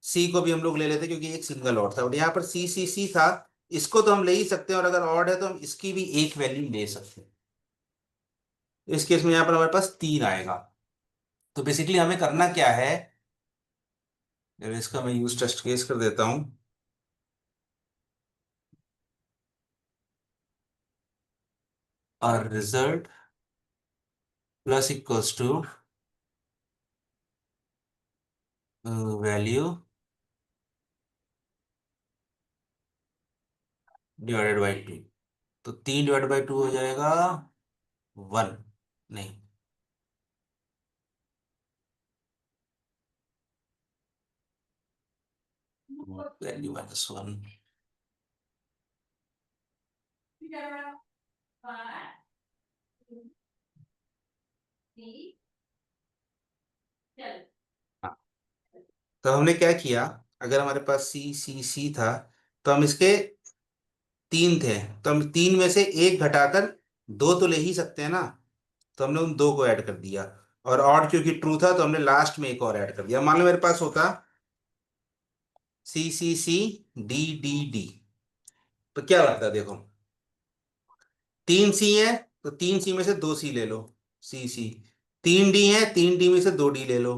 सी को भी हम लोग ले लेते क्योंकि एक सिंगल ऑड था, और यहाँ पर सी था। इसको तो हम ले ही सकते हैं, और अगर ऑड है तो हम इसकी भी एक वैल्यू ले सकते हैं। इस केस में यहाँ पर हमारे पास 3 आएगा। तो बेसिकली हमें करना क्या है, यार इसका मैं यूज टेस्ट केस कर देता हूँ। और result plus equals to value divided by 2। तो 3 डिवाइड बाई 2 हो जाएगा 1, नहीं, वैल्यू -1। तो हमने क्या किया, अगर हमारे पास सी था, तो हम इसके 3 थे, तो हम 3 में से एक घटाकर 2 तो ले ही सकते हैं ना। तो हमने उन 2 को ऐड कर दिया, और ऑड क्योंकि ट्रू था तो हमने लास्ट में एक और ऐड कर दिया। मान लो मेरे पास होता सी डी, तो क्या लगता है देखो, 3 सी है, तो 3 सी में से 2 सी ले लो, सी। 3 डी है, 3 डी में से 2 डी ले लो,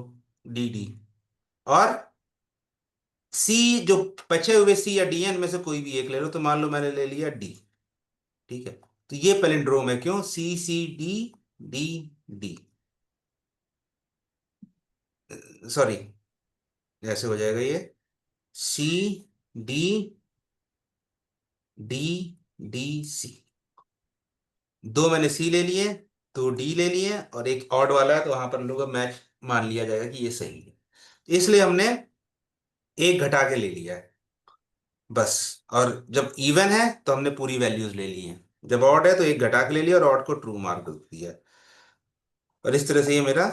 डी। और सी जो बचे हुए सी या डी है, इनमें से कोई भी एक ले लो, तो मान लो मैंने ले लिया डी, ठीक है। तो ये पैलिंड्रोम है, क्यों, सी डी डी, सॉरी, ऐसे हो जाएगा ये, C D D D C. 2 मैंने सी ले लिए, 2 डी ले लिए, और एक ऑड वाला है, तो वहां पर हम लोग का मैच मान लिया जाएगा कि ये सही है। इसलिए हमने एक घटा के ले लिया है बस। और जब इवन है तो हमने पूरी वैल्यूज ले ली हैं, जब ऑड है तो एक घटा के ले लिया और ऑड को ट्रू मार्क कर दिया। और इस तरह से ये मेरा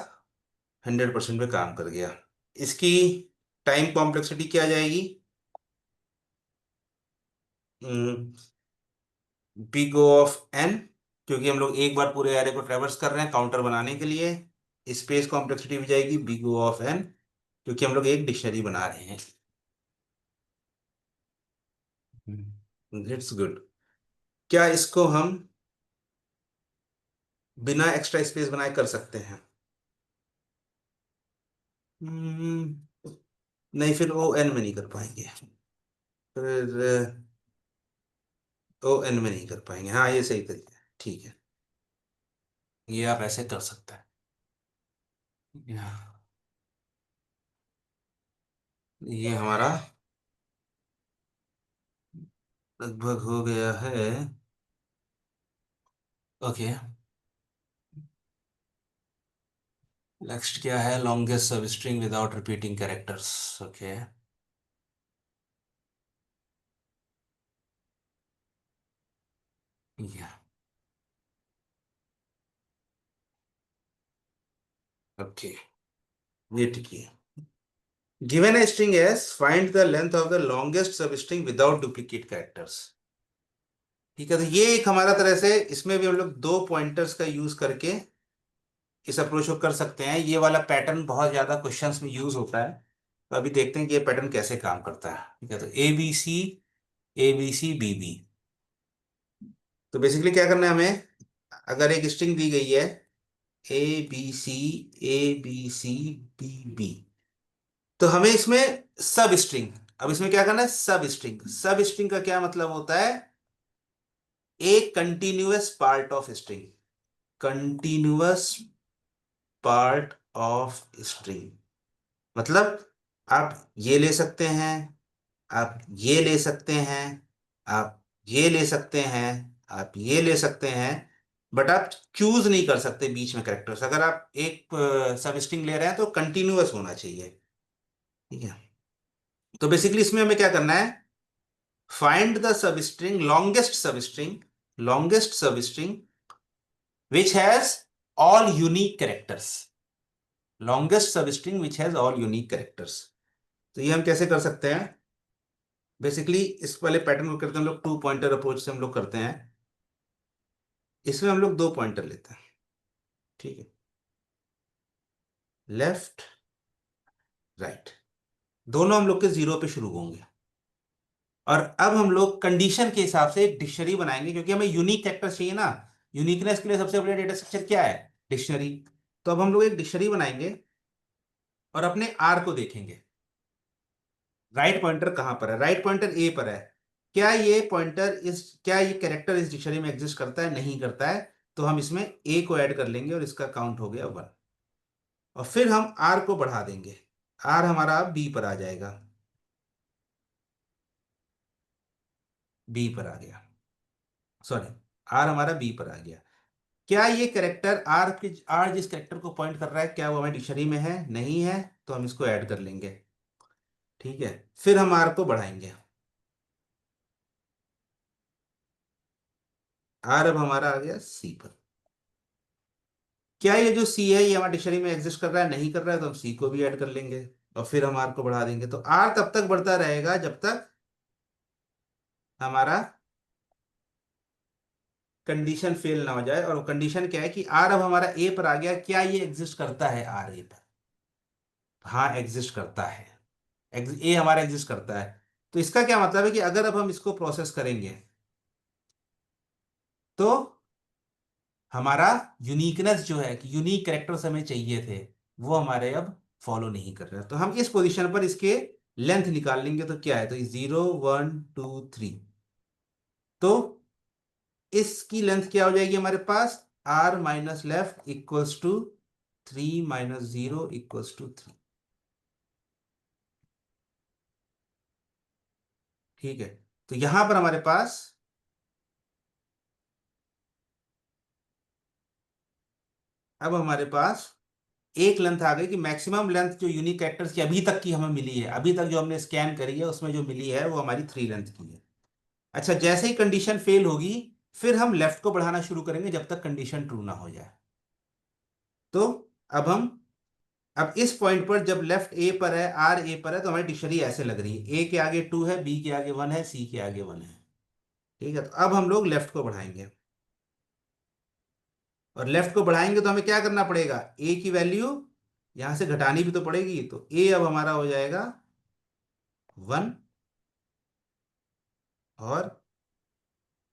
100% पे काम कर गया। इसकी टाइम कॉम्प्लेक्सिटी क्या आ जाएगी, बिग O ऑफ एन, क्योंकि हम लोग एक बार पूरे एरे को ट्रेवर्स कर रहे हैं काउंटर बनाने के लिए। स्पेस कॉम्प्लेक्सिटी भी जाएगी बिग O ऑफ एन, क्योंकि हम लोग एक डिक्शनरी बना रहे हैं। It's good. क्या इसको हम बिना एक्स्ट्रा स्पेस बनाए कर सकते हैं? हम्म, नहीं, फिर O n में नहीं कर पाएंगे, फिर O n में नहीं कर पाएंगे। हाँ, ये सही तरीका है, ठीक है, ये आप ऐसे कर सकते हैं। ये हमारा लगभग हो गया है। ओके, नेक्स्ट क्या है, लॉन्गेस्ट सब string without repeating characters. Okay, या ओके, ये ठीक है। Given a string s, find the length of the longest substring without duplicate characters। ठीक है, तो ये एक हमारा तरह से, इसमें भी हम लोग 2 पॉइंटर्स का यूज करके इस अप्रोच को कर सकते हैं। ये वाला पैटर्न बहुत ज्यादा क्वेश्चंस में यूज होता है, तो अभी देखते हैं कि ये पैटर्न कैसे काम करता है। ठीक है, तो A B C B B. तो बेसिकली क्या करना है हमें, अगर एक स्ट्रिंग दी गई है ए बी सी, बी, तो हमें इसमें सब स्ट्रिंग, अब इसमें क्या करना है, सब स्ट्रिंग का क्या मतलब होता है, एक continuous part of string, continuous part of string. मतलब आप ये ले सकते हैं, आप ये ले सकते हैं, आप ये ले सकते हैं, आप ये ले सकते हैं, बट आप चूज नहीं कर सकते बीच में करेक्टर्स। अगर आप एक सब स्ट्रिंग ले रहे हैं तो कंटिन्यूअस होना चाहिए, ठीक है। तो बेसिकली इसमें हमें क्या करना है, find the sub string, longest सब स्ट्रिंग लॉन्गेस्ट सब string which has all unique characters, longest सब string which has all unique characters. तो ये हम कैसे कर सकते हैं? बेसिकली इस वाले पैटर्न को करते हैं हम लोग, टू पॉइंटर अप्रोच से हम लोग करते हैं। इसमें हम लोग दो पॉइंटर लेते हैं, ठीक है, लेफ्ट राइट, दोनों हम लोग के जीरो पे शुरू होंगे। और अब हम लोग कंडीशन के हिसाब से एक डिक्शनरी बनाएंगे, क्योंकि हमें यूनिक कैरेक्टर चाहिए ना। यूनिकनेस के लिए सबसे बड़ा डेटा स्ट्रक्चर क्या है? डिक्शनरी। तो अब हम लोग एक डिक्शनरी बनाएंगे और अपने आर को देखेंगे, राइट पॉइंटर कहां पर है? राइट पॉइंटर ए पर है। क्या ये कैरेक्टर इस डिक्शनरी में एग्जिस्ट करता है? नहीं करता है। तो हम इसमें ए को ऐड कर लेंगे और इसका काउंट हो गया 1। और फिर हम आर को बढ़ा देंगे, आर हमारा बी पर आ जाएगा, बी पर आ गया, सॉरी, आर हमारा बी पर आ गया। क्या ये करेक्टर आर जिस करेक्टर को पॉइंट कर रहा है, क्या वो हमारे डिक्शनरी में है? नहीं है। तो हम इसको ऐड कर लेंगे, ठीक है। फिर हम आर को बढ़ाएंगे, आर अब हमारा आ गया सी पर। क्या ये जो सी है ये हमारे डिक्शनरी में एग्जिस्ट कर रहा है? नहीं कर रहा है। तो हम सी को भी ऐड कर लेंगे और फिर हम आर को बढ़ा देंगे। तो आर तब तक बढ़ता रहेगा जब तक हमारा कंडीशन फेल ना हो जाए। और कंडीशन क्या है कि आर अब हमारा ए पर आ गया, क्या ये एग्जिस्ट करता है आर ए पर? हाँ, एग्जिस्ट करता है, ए हमारा एग्जिस्ट करता है। तो इसका क्या मतलब है कि अगर अब हम इसको प्रोसेस करेंगे तो हमारा यूनिकनेस जो है, कि यूनिक कैरेक्टर्स हमें चाहिए थे, वो हमारे अब फॉलो नहीं कर रहे हैं। तो हम इस पोजीशन पर इसके लेंथ निकाल लेंगे। तो क्या है? तो 0 1 2 3। तो इसकी लेंथ क्या हो जाएगी हमारे पास? R minus left equals to 3 - 0 = 3। ठीक है। तो यहां पर हमारे पास अब हमारे पास एक लेंथ आ गई, कि मैक्सिमम लेंथ जो यूनिक कैरेक्टर्स की अभी तक की हमें मिली है, अभी तक जो हमने स्कैन करी है उसमें जो मिली है वो हमारी 3 लेंथ की है। अच्छा, जैसे ही कंडीशन फेल होगी फिर हम लेफ्ट को बढ़ाना शुरू करेंगे जब तक कंडीशन ट्रू ना हो जाए। तो अब हम अब इस पॉइंट पर जब लेफ्ट ए पर है, आर ए पर है, तो हमारी डिक्शनरी ऐसे लग रही है, ए के आगे 2 है, बी के आगे 1 है, सी के आगे 1 है। ठीक है। तो अब हम लोग लेफ्ट को बढ़ाएंगे, और लेफ्ट को बढ़ाएंगे तो हमें क्या करना पड़ेगा? ए की वैल्यू यहां से घटानी भी तो पड़ेगी। तो ए अब हमारा हो जाएगा 1, और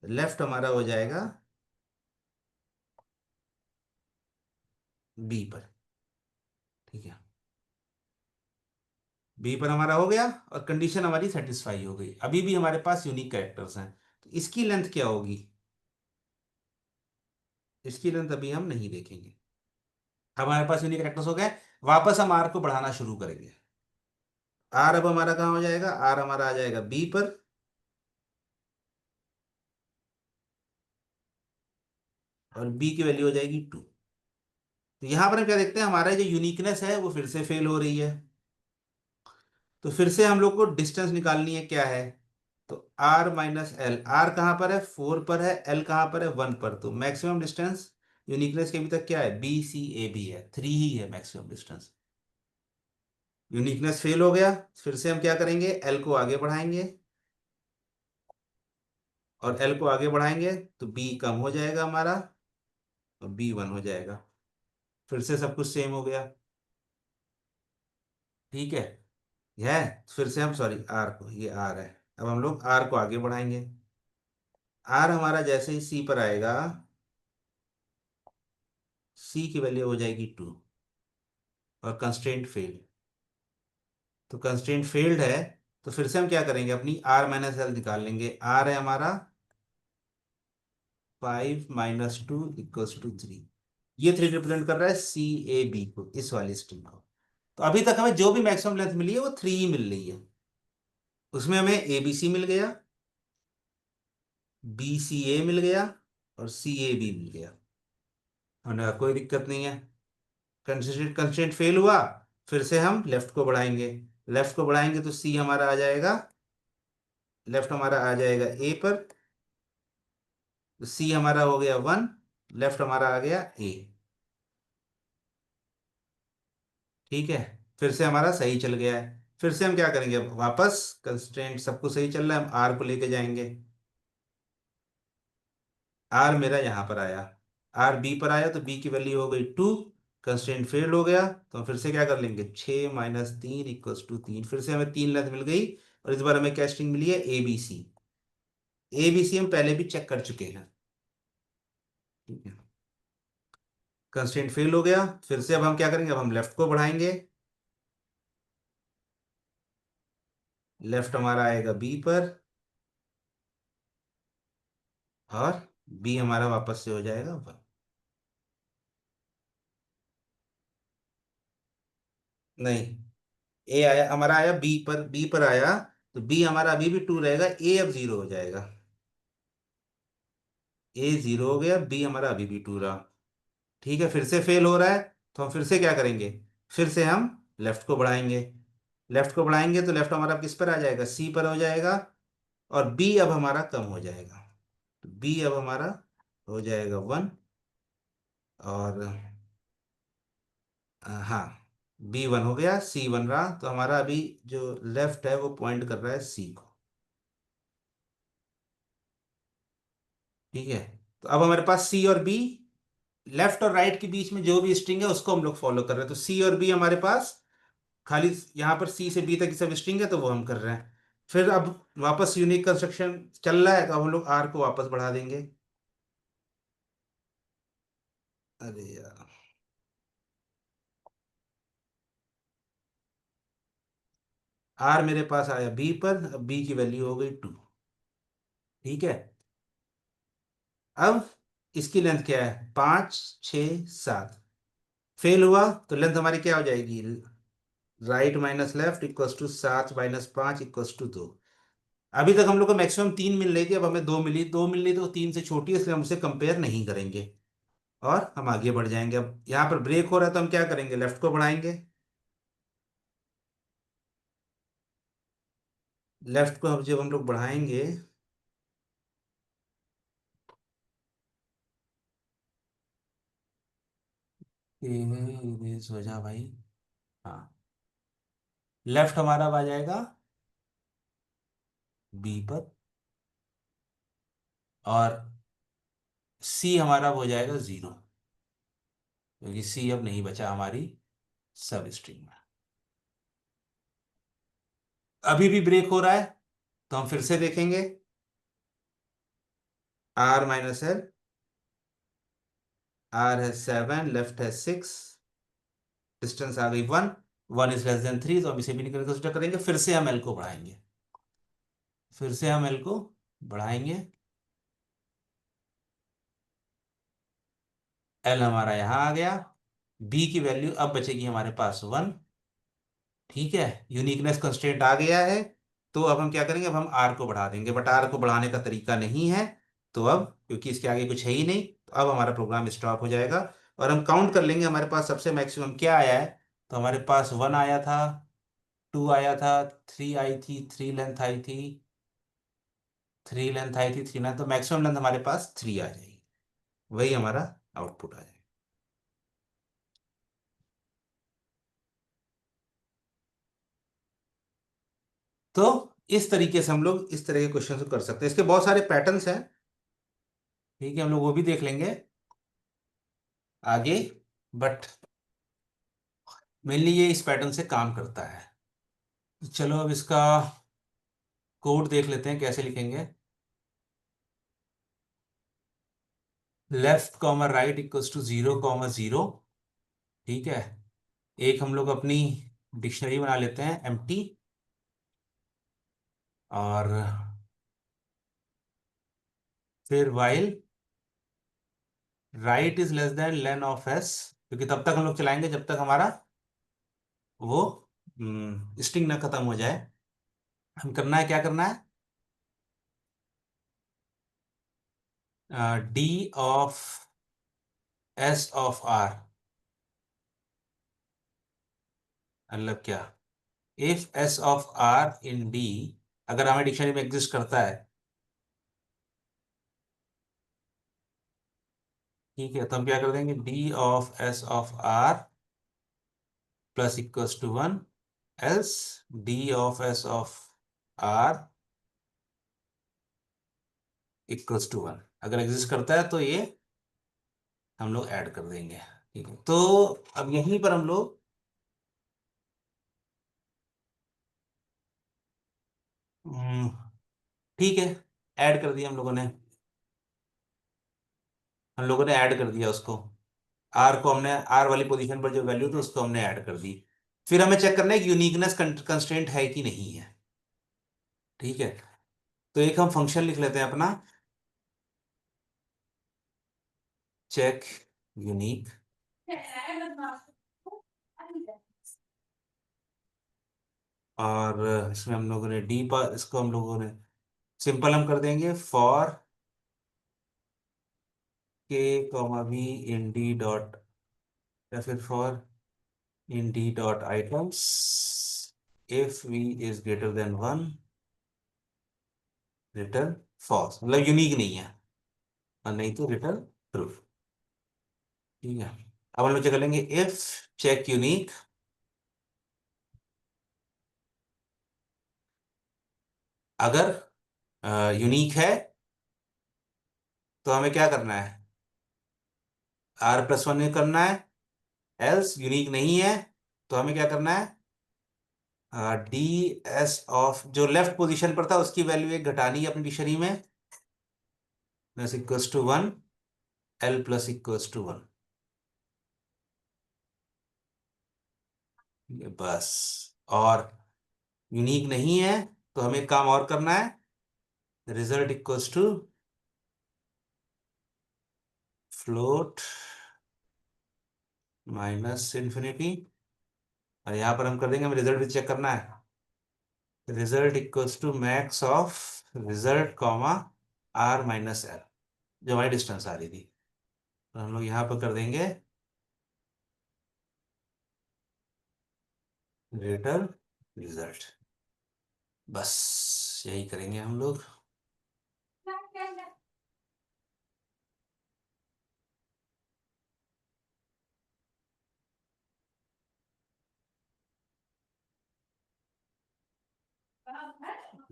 लेफ्ट हमारा हो जाएगा बी पर। ठीक है, बी पर हमारा हो गया और कंडीशन हमारी सेटिस्फाई हो गई। अभी भी हमारे पास यूनिक कैरेक्टर्स हैं। तो इसकी लेंथ क्या होगी? इसकी लेंथ अभी हम नहीं देखेंगे। अब हमारे पास यूनिक कैरेक्टर्स हो गए, वापस हम आर को बढ़ाना शुरू करेंगे। आर अब हमारा कहाँ हो जाएगा? आर हमारा आ जाएगा बी पर, और बी की वैल्यू हो जाएगी 2। तो यहां पर हम क्या देखते हैं, हमारा जो यूनिकनेस है वो फिर से फेल हो रही है। तो फिर से हम लोग को डिस्टेंस निकालनी है, क्या है? तो आर माइनस एल, आर कहाँ पर है? 4 पर है, एल कहाँ पर है? 1 पर। तो मैक्सिमम डिस्टेंस यूनिकनेस के अभी तक क्या है? बी सी ए बी है, 3 ही है मैक्सिमम डिस्टेंस। यूनिकनेस फेल हो गया, फिर से हम क्या करेंगे? एल को आगे बढ़ाएंगे, और एल को आगे बढ़ाएंगे तो बी कम हो जाएगा हमारा, और बी 1 हो जाएगा। फिर से सब कुछ सेम हो गया, ठीक है। यह है, फिर से हम, सॉरी, आर को, ये आर है, अब हम लोग आर को आगे बढ़ाएंगे। आर हमारा जैसे ही सी पर आएगा, सी की वैल्यू हो जाएगी 2, और कंस्ट्रेंट फेल। तो कंस्ट्रेंट फेल्ड है, तो फिर से हम क्या करेंगे? अपनी आर माइनस एल निकाल लेंगे। आर है हमारा 5 - 2 = 3। ये 3 रिप्रेजेंट कर रहा है सी ए बी को, इस वाली स्ट्रिंग को। तो अभी तक हमें जो भी मैक्सिमम लेंथ मिली है वो 3 ही मिल रही है। उसमें हमें ए बी सी मिल गया, बी सी ए मिल गया, और सी ए बी मिल गया। हमने कहा कोई दिक्कत नहीं है, कंस्ट्रेंट कंस्ट्रेंट फेल हुआ, फिर से हम लेफ्ट को बढ़ाएंगे। लेफ्ट को बढ़ाएंगे तो सी हमारा आ जाएगा, लेफ्ट हमारा आ जाएगा ए पर, तो सी हमारा हो गया 1, लेफ्ट हमारा आ गया ए। ठीक है, फिर से हमारा सही चल गया है। फिर से हम क्या करेंगे, अब वापस कंस्ट्रेंट सबको सही चल रहा है, हम आर को लेके जाएंगे। आर मेरा यहाँ पर आया, आर बी पर आया, तो बी की वैल्यू हो गई 2। कंस्ट्रेंट फेल हो गया, तो हम फिर से क्या कर लेंगे, 6 - 3 = 3। फिर से हमें 3 लेंथ मिल गई, और इस बार हमें क्या स्ट्रिंग मिली है, ए बी सी। ए बी सी हम पहले भी चेक कर चुके हैं। ठीक है, कंस्ट्रेंट फेल हो गया। फिर से अब हम क्या करेंगे, अब हम लेफ्ट को बढ़ाएंगे। लेफ्ट हमारा आएगा बी पर, और बी हमारा वापस से हो जाएगा 1। नहीं, ए आया हमारा, आया बी पर, बी पर आया, तो बी हमारा अभी भी 2 रहेगा, ए अब 0 हो जाएगा। ए 0 हो गया, बी हमारा अभी भी 2 रहा। ठीक है, फिर से फेल हो रहा है, तो हम फिर से क्या करेंगे, फिर से हम लेफ्ट को बढ़ाएंगे। लेफ्ट को बढ़ाएंगे तो लेफ्ट हमारा किस पर आ जाएगा, सी पर हो जाएगा, और बी अब हमारा कम हो जाएगा। तो बी अब हमारा हो जाएगा 1, और हाँ, बी 1 हो गया, सी 1 रहा, तो हमारा अभी जो लेफ्ट है वो पॉइंट कर रहा है सी को। ठीक है, तो अब हमारे पास सी और बी, लेफ्ट और राइट के बीच में जो भी स्ट्रिंग है उसको हम लोग फॉलो कर रहे हैं, तो सी और बी हमारे पास खाली, यहाँ पर सी से बी तक की सब स्ट्रिंग है तो वो हम कर रहे हैं। फिर अब वापस यूनिक कंस्ट्रक्शन चल रहा है, तो अब हम लोग आर को वापस बढ़ा देंगे। अरे यार, आर मेरे पास आया बी पर, अब बी की वैल्यू हो गई 2। ठीक है, अब इसकी लेंथ क्या है, 5 6 7। फेल हुआ तो लेंथ हमारी क्या हो जाएगी, right minus left equals to 7 - 5 equals to 2। अभी तक हम लोग को मैक्सिमम 3 मिल रही थी, अब हमें 2 मिली, 2 मिल रही तो 3 से छोटी है, इसलिए हम उसे कंपेयर नहीं करेंगे, और हम आगे बढ़ जाएंगे। अब यहाँ पर ब्रेक हो रहा है, तो हम क्या करेंगे, लेफ्ट को बढ़ाएंगे। लेफ्ट को अब जब हम लोग बढ़ाएंगे, ये सो जा भाई। हाँ, लेफ्ट हमारा अब आ जाएगा बी पर, और सी हमारा अब हो जाएगा 0, क्योंकि सी अब नहीं बचा हमारी सब स्ट्रिंग में। अभी भी ब्रेक हो रहा है, तो हम फिर से देखेंगे, आर माइनस एल, आर है 7, लेफ्ट है 6, डिस्टेंस आ गई 1, 1 <3, तो हम इसे भी नहीं कंसिडर करेंगे। फिर से हम एल को बढ़ाएंगे, फिर से हम एल को बढ़ाएंगे। एल हमारा यहाँ आ गया, बी की वैल्यू अब बचेगी हमारे पास 1। ठीक है, यूनिकनेस कंस्ट्रेंट आ गया है, तो अब हम क्या करेंगे, अब हम आर को बढ़ा देंगे, बट आर को बढ़ाने का तरीका नहीं है। तो अब क्योंकि इसके आगे कुछ है ही नहीं, तो अब हमारा प्रोग्राम स्टॉप हो जाएगा, और हम काउंट कर लेंगे हमारे पास सबसे मैक्सिमम क्या आया है। तो हमारे पास 1 आया था, 2 आया था, 3 आई थी, 3 लेंथ आई थी, 3 लेंथ, तो मैक्सिमम लेंथ हमारे पास 3 आ जाएगी, वही हमारा आउटपुट आ जाएगा। तो इस तरीके से हम लोग इस तरह के क्वेश्चन को कर सकते हैं, इसके बहुत सारे पैटर्न्स हैं। ठीक है, हम लोग वो भी देख लेंगे आगे, बट मेनली ये इस पैटर्न से काम करता है। तो चलो अब इसका कोड देख लेते हैं कैसे लिखेंगे। Left comma right equals to 0 comma 0। ठीक है, एक हम लोग अपनी डिक्शनरी बना लेते हैं एम्प्टी, और फिर while right is less then lane of S, क्योंकि तब तक हम लोग चलाएंगे जब तक हमारा वो स्ट्रिंग ना खत्म हो जाए। हम करना है, क्या करना है, D of S of r, मतलब क्या, if s of r in d अगर हमारे डिक्शनरी में एग्जिस्ट करता है, ठीक है, तो हम क्या कर देंगे, D of S of R plus equals to one, else D of S of R equals to one. अगर एग्जिस्ट करता है तो ये हम लोग ऐड कर देंगे। ठीक है, तो अब यहीं पर हम लोग हम्म, ठीक है, ऐड कर दिया हम लोगों ने। हम लोगों ने ऐड कर दिया उसको, आर को हमने, आर वाली पोजीशन पर जो वैल्यू थी उसको हमने ऐड कर दी। फिर हमें चेक करना है कि यूनिकनेस कंस्ट्रेंट है कि नहीं है। ठीक है, तो एक हम फंक्शन लिख लेते हैं अपना, चेक यूनिक। और इसमें हम लोगों ने डी पर, इसको हम लोगों ने सिंपल हम कर देंगे, for K comma V in D dot, या फिर for in D dot items if V is greater than one, return false, मतलब यूनिक नहीं है, और नहीं तो रिटर्न ट्रू। ठीक है, अब हम लोग क्या करेंगे, इफ चेक यूनिक, अगर यूनिक है तो हमें क्या करना है, आर प्लस वन में करना है। एल्स यूनिक नहीं है तो हमें क्या करना है, डी एस ऑफ जो लेफ्ट पोजीशन पर था उसकी वैल्यू एक घटानी है अपनी डिक्शनरी में, plus equals to one, L plus equals to one. बस, और यूनिक नहीं है तो हमें एक काम और करना है, result equals to float minus infinity, और यहां पर हम कर देंगे, हमें रिजल्ट भी चेक करना है, result equals to max of result comma R minus L, जो हमारी डिस्टेंस आ रही थी। तो हम लोग यहाँ पर कर देंगे ग्रेटर रिजल्ट। बस यही करेंगे हम लोग।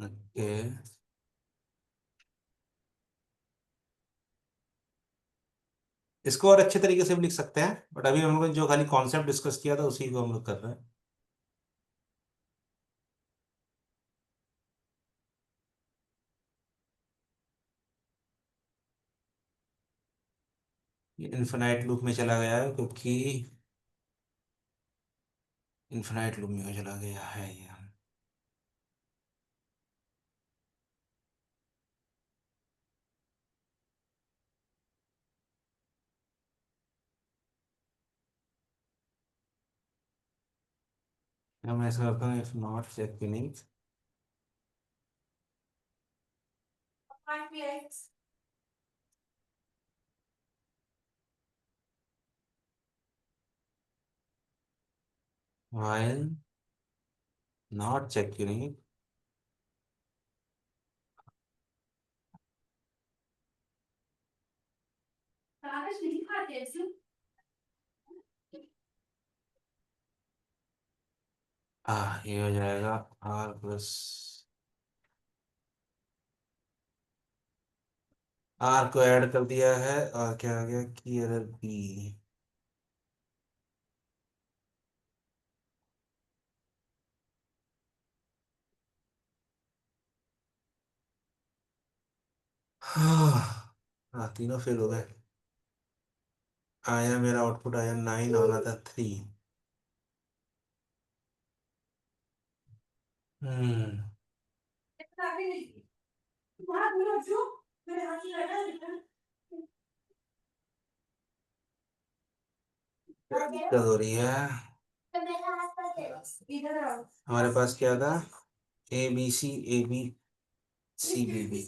ओके, इसको और अच्छे तरीके से भी लिख सकते हैं, बट अभी हम लोग ने जो खाली कॉन्सेप्ट डिस्कस किया था उसी को हम लोग कर रहे हैं। ये इन्फिनाइट लूप में चला गया है क्योंकि इन्फिनाइट लूप में चला गया है ये। मैं ऐसा करता हूँ, if not check unique, while not check unique, ये हो जाएगा आर प्लस, आर को ऐड कर दिया है और क्या आ गया की एरर बी। हाँ, तीनों फेल हो गए। आया मेरा आउटपुट आया नाइन, आना था थ्री। हम्म, क्या दिक्कत हो रही है। हमारे पास क्या था, A B C, A B C B B.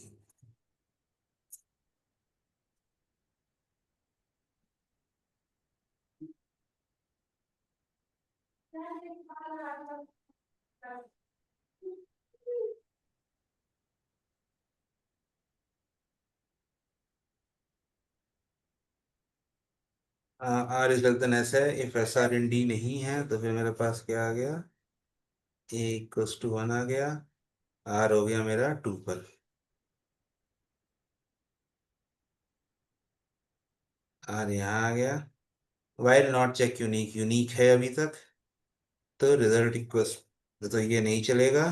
R is less than S है, if S R in D नहीं है तो फिर मेरे पास क्या आ गया, ए इक्वल्स टू वन आ गया, आर हो गया मेरा टू पर। आर यहाँ आ गया, while not check unique, unique है अभी तक, तो रिजल्ट इक्वल्स, तो ये नहीं चलेगा।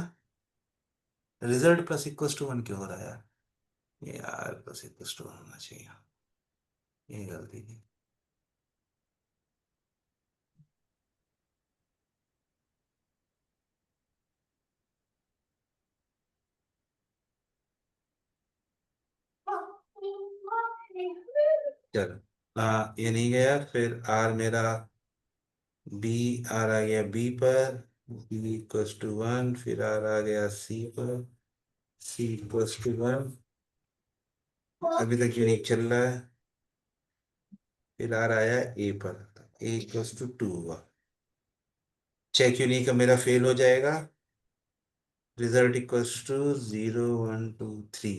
Result plus equals to one क्यों हो रहा है यार, ये R plus equals to one होना चाहिए, ये गलती की। चलो, ये नहीं गया, फिर आर मेरा, बी, आर आ गया बी पर, बी इक्वल्स टू वन, फिर आर आ गया सी पर, सी इक्वल्स टू वन, अभी तक यूनिक चल रहा है, फिर आर आया ए पर, ए इक्वल्स टू टू हुआ, चेक यूनिक का मेरा फेल हो जाएगा, result equals to zero one two three,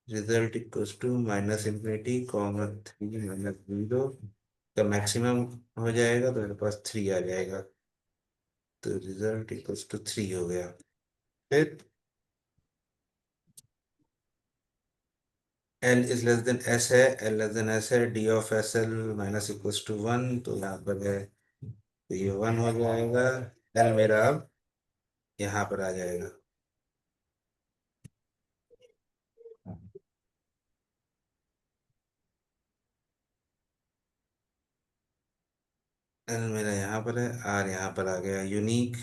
result equals to minus infinity comma three minus zero का मैक्सिमम हो जाएगा, तो मेरे पास थ्री आ जाएगा, तो रिजल्ट इक्वल्स टू थ्री हो गया। फिर L is less than S है, एल लेस देन एस है, D of S L minus equals to one, तो यहाँ पर है, तो ये वन हो जाएगा, एल मेरा अब यहाँ पर आ जाएगा। एल मेरा यहाँ पर है, आर यहाँ पर आ गया यूनिक,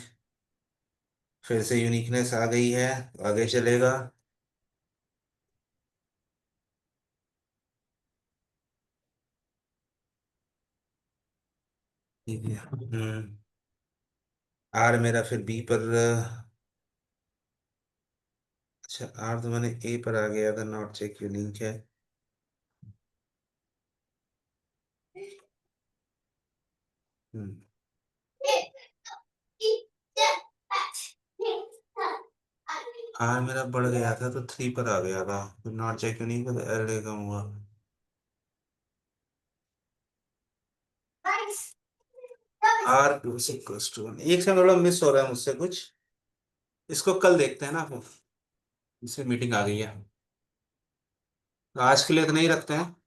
फिर से यूनिकनेस आ गई है, तो आगे चलेगा। ठीक है, आर मेरा फिर बी पर, अच्छा आर तो मैंने ए पर आ गया था, नॉट चेक यूनिक है। हम्म, आर मेरा बढ़ गया था तो थ्री पर आ गया था, फिर नॉट चेक यूनिक है, तो एल कम हुआ। R plus equals to one, एक से थोड़ा मिस हो रहा है मुझसे कुछ, इसको कल देखते हैं ना फिर, इससे मीटिंग आ गई है, तो आज के लिए तो नहीं रखते हैं।